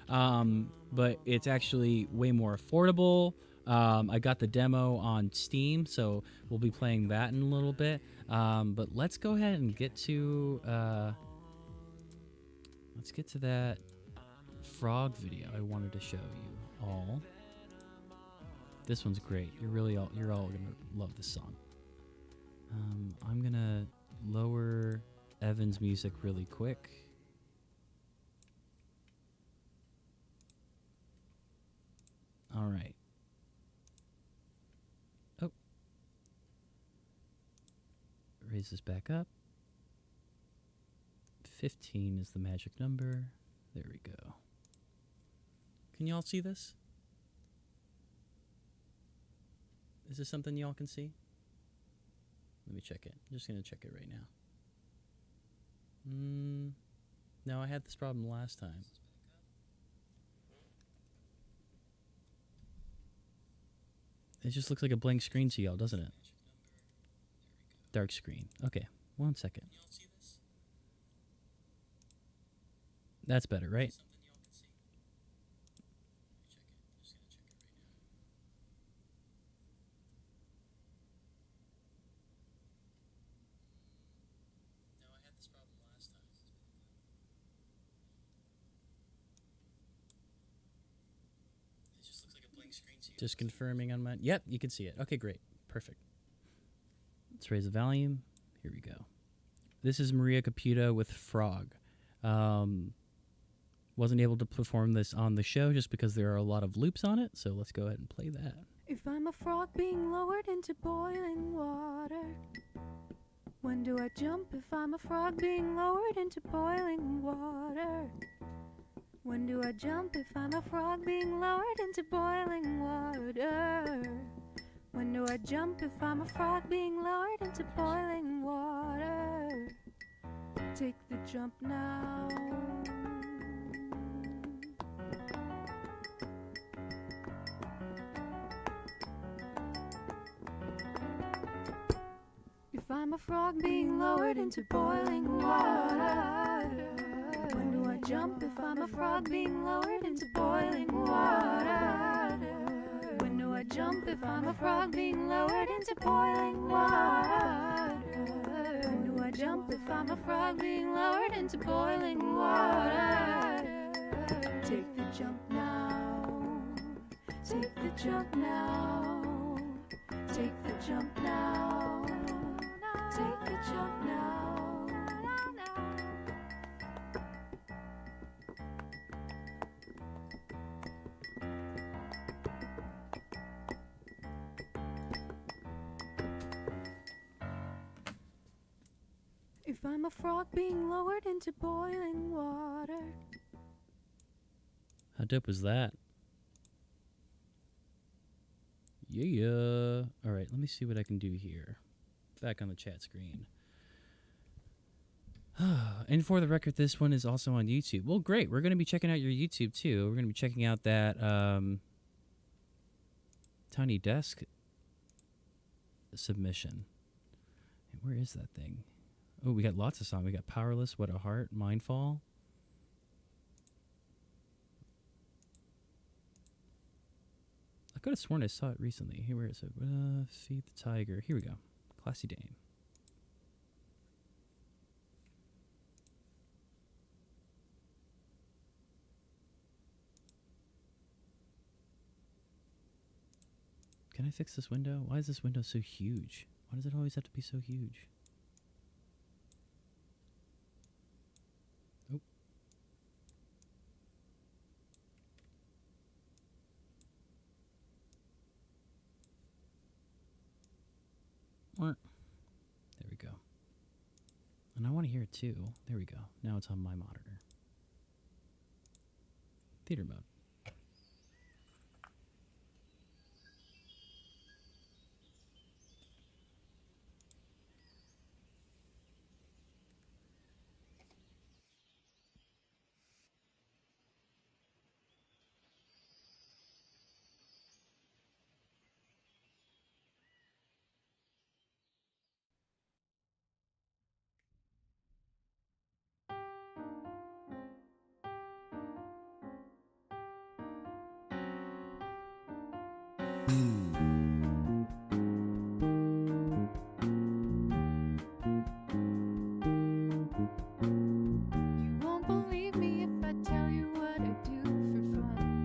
but it's actually way more affordable. I got the demo on Steam, so we'll be playing that in a little bit. But let's go ahead and get to that frog video I wanted to show you all. This one's great. You're all gonna love this song. I'm gonna lower Evan's music really quick. All right. Oh. Raise this back up. 15 is the magic number. There we go. Can y'all see this? Is this something y'all can see? Let me check it. I'm just going to check it right now. No, I had this problem last time. It just looks like a blank screen to y'all, doesn't it? Dark screen. Okay, 1 second. That's better, right? Just confirming on my... Yep, you can see it. Okay, great. Perfect. Let's raise the volume. Here we go. This is Maria Caputo with Frog. wasn't able to perform this on the show just because there are a lot of loops on it. So let's go ahead and play that. If I'm a frog being lowered into boiling water, when do I jump? If I'm a frog being lowered into boiling water, when do I jump? If I'm a frog being lowered into boiling water, when do I jump? If I'm a frog being lowered into boiling water, take the jump now. If I'm a frog being lowered into boiling water, when do I jump? If I'm a frog being lowered into boiling water, when do I jump? If I'm a frog being lowered into boiling water, when do I jump? If I'm a frog being lowered into boiling water, take the jump now. Take the jump now. Take the jump now. Take the jump now. If I'm a frog being lowered into boiling water. How dope was that? Yeah. All right, let me see what I can do here. Back on the chat screen. And for the record, this one is also on YouTube. Well, great. We're going to be checking out your YouTube too. We're going to be checking out that Tiny Desk submission. Where is that thing? Oh, we got lots of songs. We got Powerless, What a Heart, Mindfall. I could have sworn I saw it recently. Here, where is it? Feed the Tiger. Here we go. Classy Dame. Can I fix this window? Why is this window so huge? Why does it always have to be so huge? Oh. There we go. And I want to hear it too. There we go. Now it's on my monitor. Theater mode. You won't believe me if I tell you what I do for fun.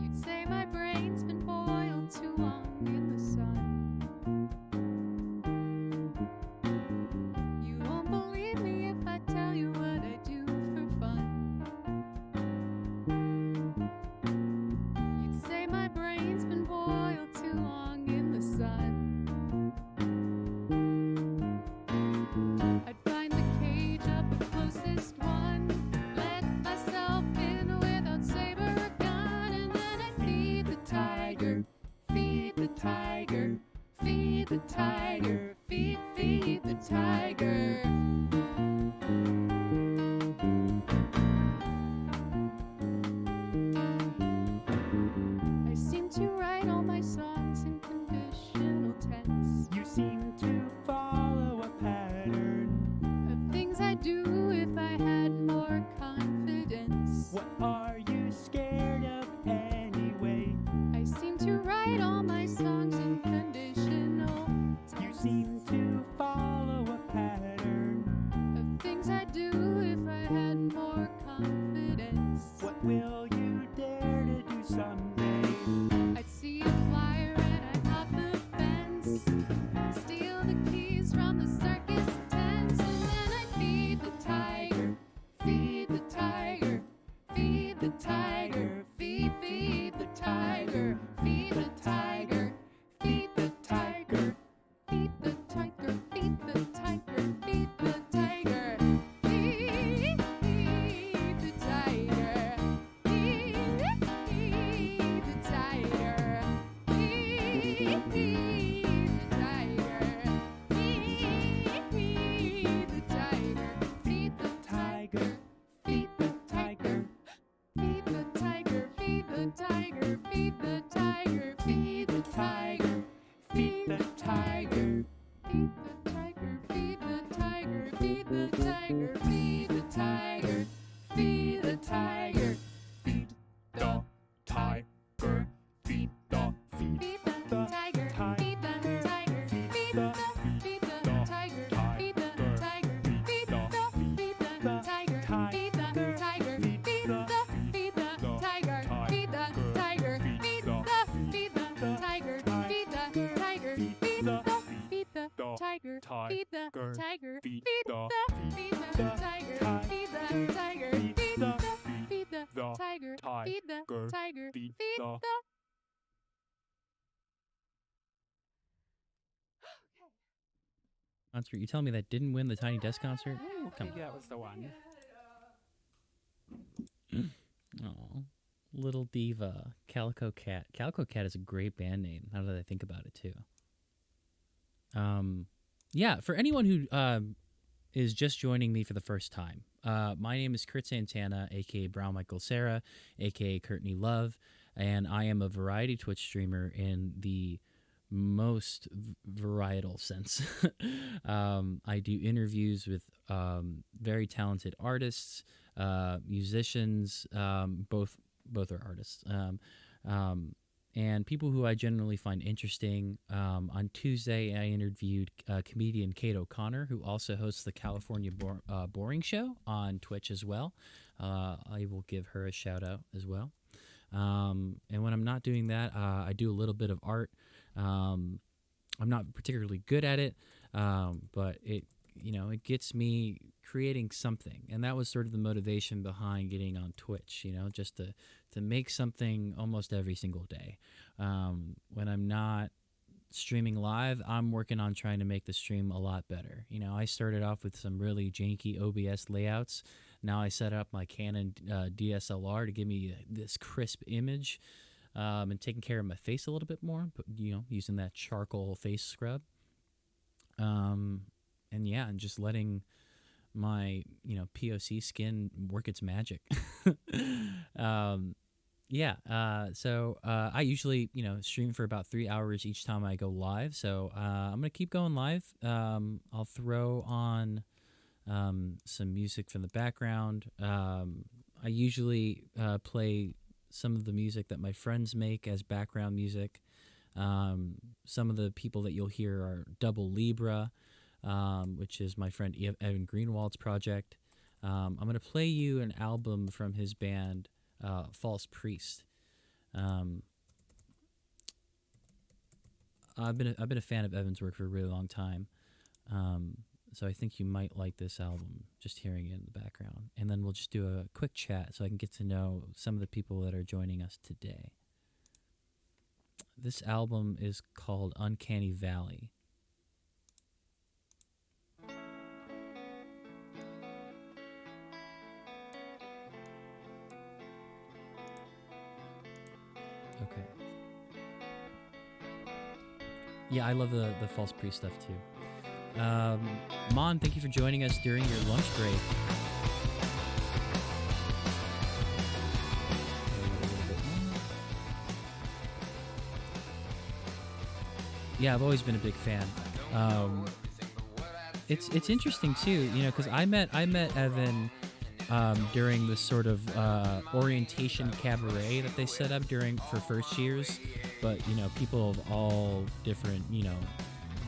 You'd say my brain's been boiled too long in the sun. You won't believe me if I tell you what I do for fun. You'd say my brain's been boiled too long in the sun. I'd find the cage up the closest one, let myself in without saber or gun, and then I'd feed the tiger, feed the tiger, feed the tiger, feed the tiger. I seem to write all my songs in conditional tense. You seem to follow a pattern. Of things I'd do if I had more confidence. What are you scared of anyway? I seem to write all my songs in conditional You tense. seem to follow a pattern. Of things I'd do if I had more confidence. What will you dare to do someday? I'd see a flyer and I'd hop the fence. the tiger. Feed the tiger, feed the tiger, feed the tiger, feed the tiger, feed the tiger, Feed the tiger. Feed the feed the tiger, feed the tiger, feed the tiger, feed the tiger, feed the tiger, feed the tiger, feed the tiger, feed the tiger, feed the tiger, feed the tiger, feed the tiger, feed the tiger, feed the tiger, feed the tiger, feed the tiger, feed the tiger, feed the Concert. You telling me that didn't win the Tiny Desk concert? Come Maybe that was the one. on. Oh, Little Diva, Calico Cat. Calico Cat is a great band name. Now that I think about it too. Yeah, for anyone who is just joining me for the first time, my name is Kurt Santana, aka Brown Michael Sarah, aka Courtney Love, and I am a variety Twitch streamer in the most varietal sense. I do interviews with very talented artists, musicians, both are artists, and people who I generally find interesting. On Tuesday, I interviewed comedian Kate O'Connor, who also hosts the California Boring Show on Twitch as well. I will give her a shout out as well. And when I'm not doing that, I do a little bit of art. I'm not particularly good at it, but it gets me creating something, and that was sort of the motivation behind getting on Twitch. Just to make something almost every single day. When I'm not streaming live, I'm working on trying to make the stream a lot better. I started off with some really janky OBS layouts. Now I set up my Canon DSLR to give me this crisp image. And taking care of my face a little bit more, but using that charcoal face scrub. And just letting my POC skin work its magic. So I usually stream for about 3 hours each time I go live. So I'm gonna keep going live. I'll throw on some music from the background. I usually play some of the music that my friends make as background music. Some of the people that you'll hear are Double Libra, which is my friend Evan Greenwald's project. I'm going to play you an album from his band, False Priest. I've been a fan of Evan's work for a really long time. So I think you might like this album, just hearing it in the background. And then we'll just do a quick chat so I can get to know some of the people that are joining us today. This album is called Uncanny Valley. Okay. Yeah, I love the False Priest stuff too. Mon, thank you for joining us during your lunch break. Yeah, I've always been a big fan. It's interesting too, because I met Evan during this sort of orientation cabaret that they set up for first years, but people of all different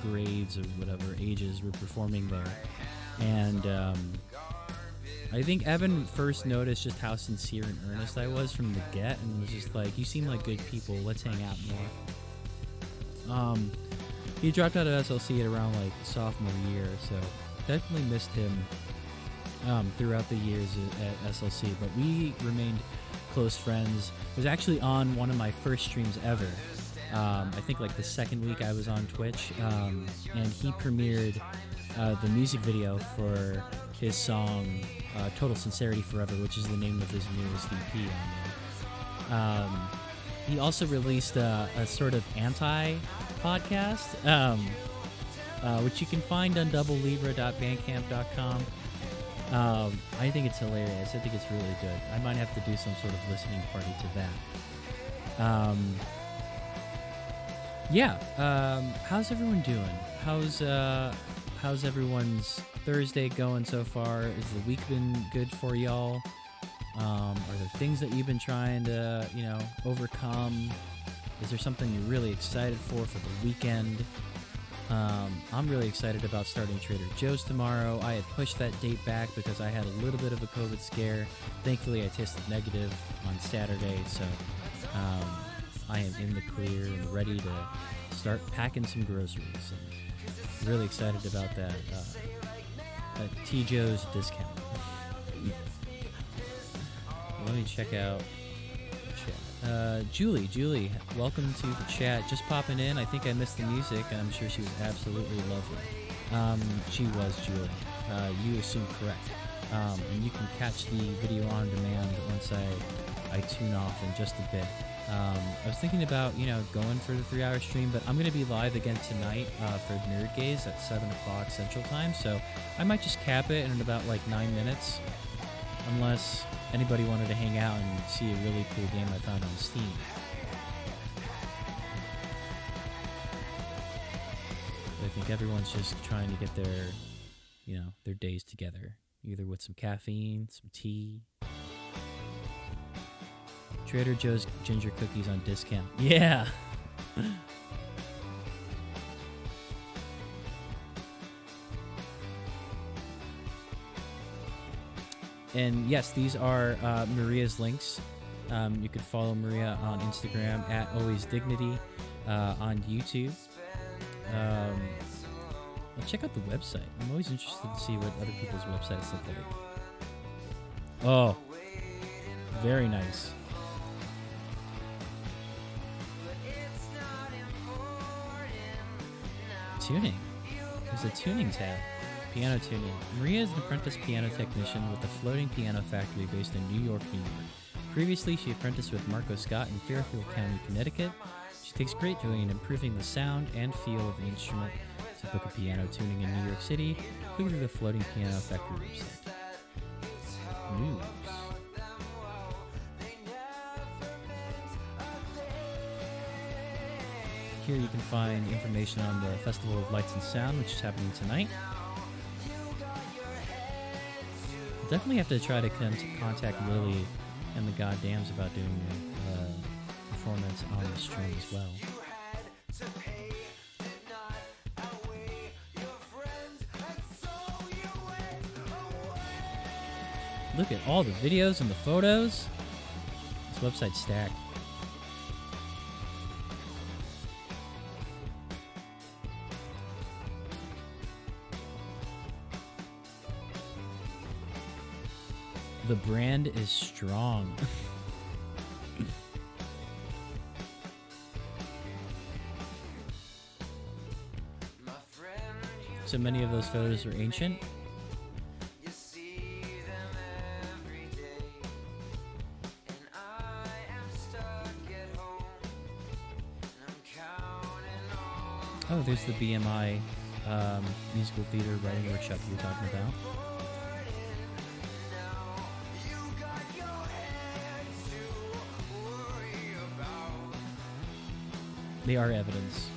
grades or whatever ages were performing there, and I think Evan first noticed just how sincere and earnest I was from the get, and was just like, "You seem like good people. Let's hang out more." He dropped out of SLC at around like sophomore year, so definitely missed him throughout the years at SLC, but we remained close friends. It was actually on one of my first streams ever. I think like the second week I was on Twitch, and he premiered the music video for his song Total Sincerity Forever, which is the name of his newest EP on there. He also released a sort of anti-podcast, which you can find on doublelibra.bandcamp.com. I think it's hilarious. I think it's really good. I might have to do some sort of listening party to that. Yeah. How's everyone doing? How's everyone's Thursday going so far? Has the week been good for y'all? Are there things that you've been trying to, overcome? Is there something you're really excited for the weekend? I'm really excited about starting Trader Joe's tomorrow. I had pushed that date back because I had a little bit of a COVID scare. Thankfully, I tested negative on Saturday, so I am in the clear and ready to start packing some groceries. And really excited about that T. Joe's discount. Let me check out chat. Julie, welcome to the chat. Just popping in. I think I missed the music. I'm sure she was absolutely lovely. She was, Julie. You assume correct. And you can catch the video on demand once I tune off in just a bit. I was thinking about, going for the 3-hour stream, but I'm going to be live again tonight for Nerd Gaze at 7 o'clock Central Time, so I might just cap it in about 9 minutes, unless anybody wanted to hang out and see a really cool game I found on Steam. I think everyone's just trying to get their days together, either with some caffeine, some tea. Trader Joe's ginger cookies on discount. Yeah. And yes, these are Maria's links. You can follow Maria on Instagram at alwaysdignity, on YouTube. Check out the website. I'm always interested to see what other people's websites look like. Oh, very nice. Tuning. There's a tuning tab. Piano tuning. Maria is an apprentice piano technician with the Floating Piano Factory based in New York, New York. Previously, she apprenticed with Marco Scott in Fairfield County, Connecticut. She takes great joy in improving the sound and feel of the instrument. To book a piano tuning in New York City, click through the Floating Piano Factory website. News. Here you can find information on the Festival of Lights and Sound, which is happening tonight. I'll definitely have to try to contact Lily and the Goddams about doing a performance on the stream as well. Look at all the videos and the photos. This website's stacked. The brand is strong. So many of those photos are ancient. Oh, there's the BMI musical theater writing workshop you were talking about. They are evidence,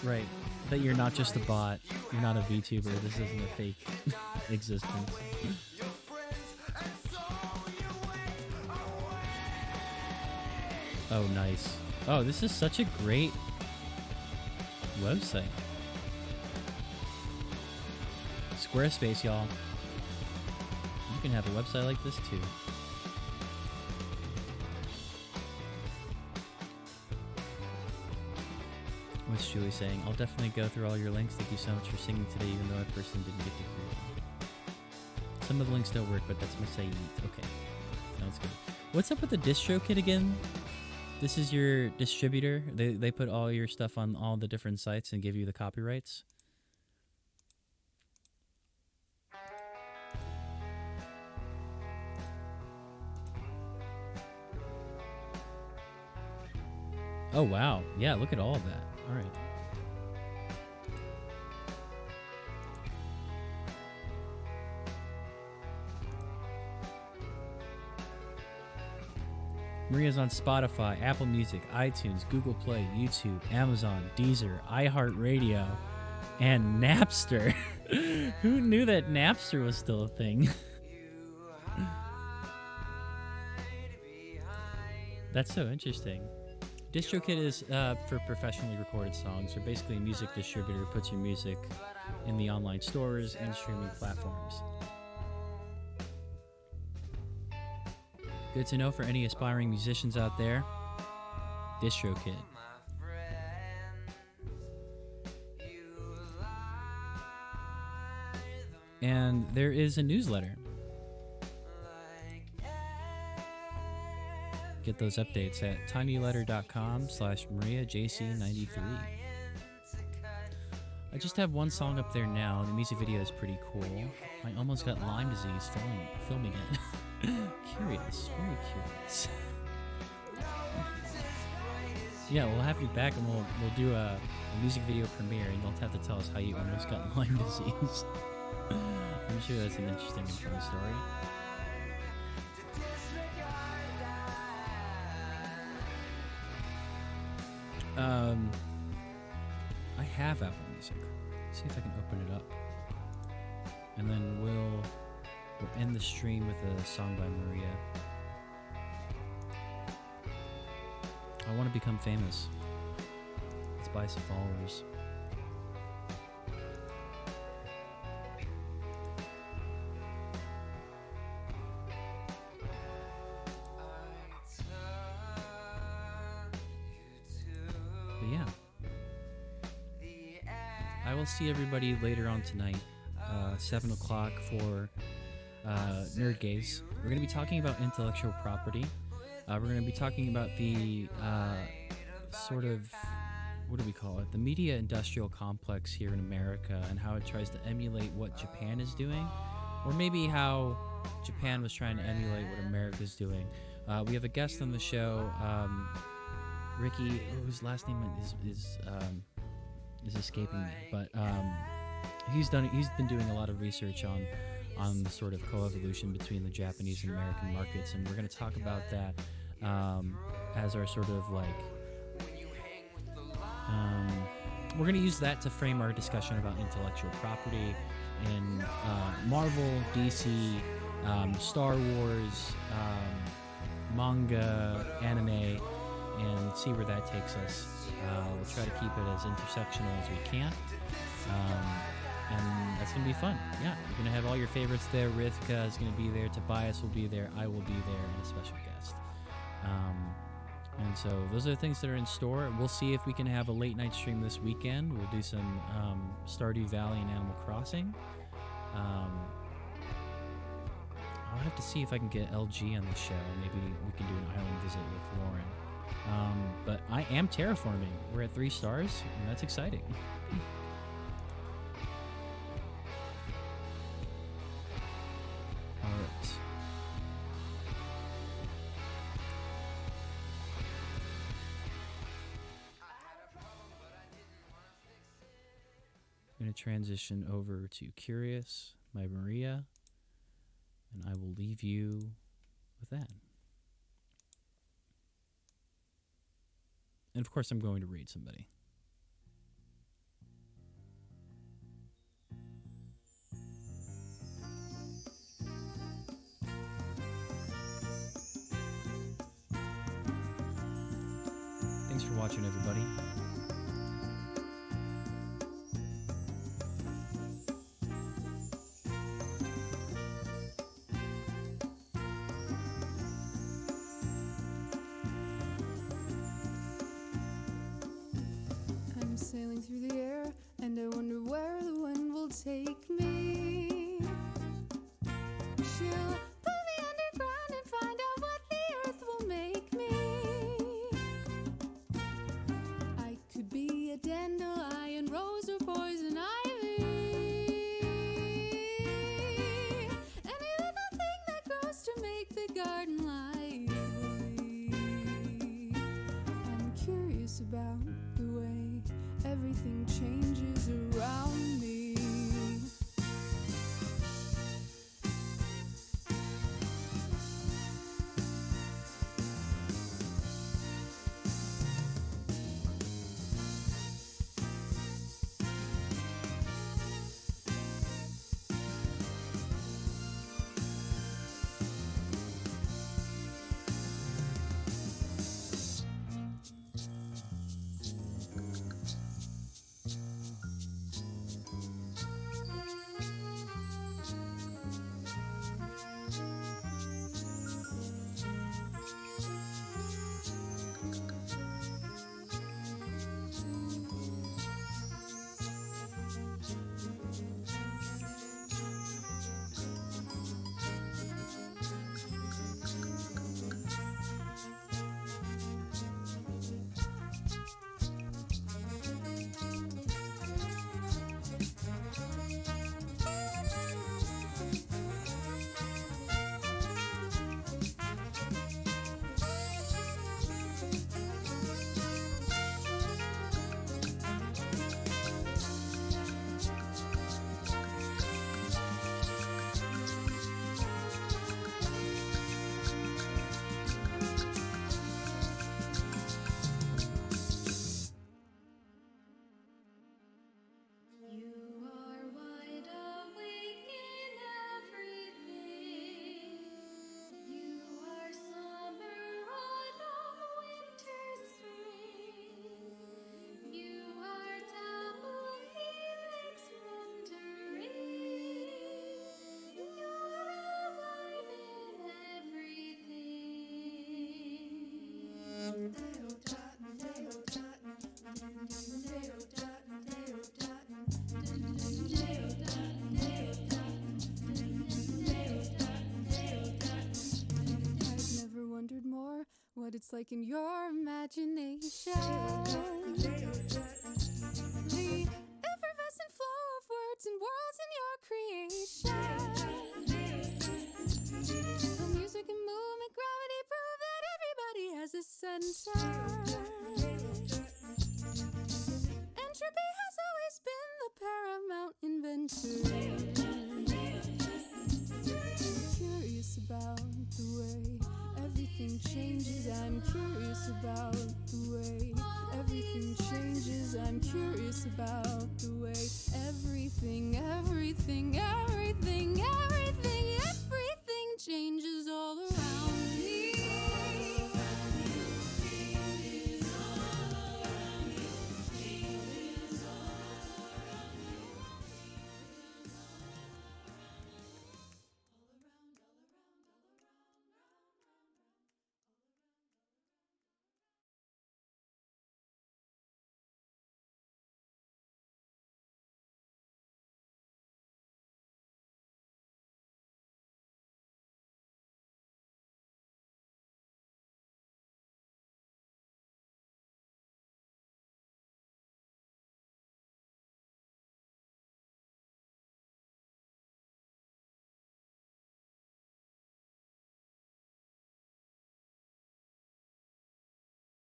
right? That you're not just a bot. You're not a VTuber. This isn't a fake existence. Oh, nice. Oh, this is such a great website. Squarespace, y'all. You can have a website like this too. What's Julie saying? I'll definitely go through all your links. Thank you so much for singing today, even though I personally didn't get to hear it. Some of the links don't work, but that's Messiah. Okay. Sounds good. What's up with the distro kit again? This is your distributor. They put all your stuff on all the different sites and give you the copyrights. Oh, wow. Yeah, look at all of that. All right. Maria's on Spotify, Apple Music, iTunes, Google Play, YouTube, Amazon, Deezer, iHeartRadio, and Napster. Who knew that Napster was still a thing? That's so interesting. DistroKid is for professionally recorded songs, or basically a music distributor who puts your music in the online stores and streaming platforms. Good to know for any aspiring musicians out there. DistroKid. And there is a newsletter. Get those updates at tinyletter.com/MariaJC93. I just have one song up there now. The music video is pretty cool. I almost got Lyme disease filming it. Curious, very curious. Yeah, we'll have you back and we'll do a music video premiere, and you'll have to tell us how you almost got Lyme disease. I'm sure that's an interesting and fun story. I have Apple Music. Let's see if I can open it up. And then we'll end the stream with a song by Maria. I want to become famous. Let's buy some followers. But yeah. I will see everybody later on tonight, 7 o'clock for Nerd Gaze. We're going to be talking about intellectual property. We're going to be talking about the sort of, what do we call it? The media industrial complex here in America and how it tries to emulate what Japan is doing, or maybe how Japan was trying to emulate what America's doing. We have a guest on the show, Ricky, whose last name is escaping me, but he's been doing a lot of research on the sort of coevolution between the Japanese and American markets, and we're going to talk about that as our sort of like we're going to use that to frame our discussion about intellectual property in Marvel, DC, Star Wars, manga, anime, and see where that takes us. We'll try to keep it as intersectional as we can. And that's going to be fun. Yeah, you're going to have all your favorites there. Rithka is going to be there. Tobias will be there. I will be there, and a special guest. And so those are the things that are in store. We'll see if we can have a late night stream this weekend. We'll do some Stardew Valley and Animal Crossing. I'll have to see if I can get LG on the show. Maybe we can do an island visit with Lauren. But I am terraforming. We're at 3 stars, and that's exciting. All right. I'm going to transition over to Curious by Maria, and I will leave you with that. And of course, I'm going to read somebody. Thanks for watching, everybody. I'm sailing through the air, and I wonder where the wind will take me. She'll put me underground and find out what the earth will make me. I could be a dandelion, rose, or poison ivy. Any little thing that grows to make the garden lively. I'm curious about the way everything changes around me. what it's like in your imagination. The effervescent flow of words and worlds in your creation. The music and movement, gravity prove that everybody has a center. Entropy has always been the paramount inventor. Curious about the way everything changes. I'm curious about the way everything changes. I'm curious about the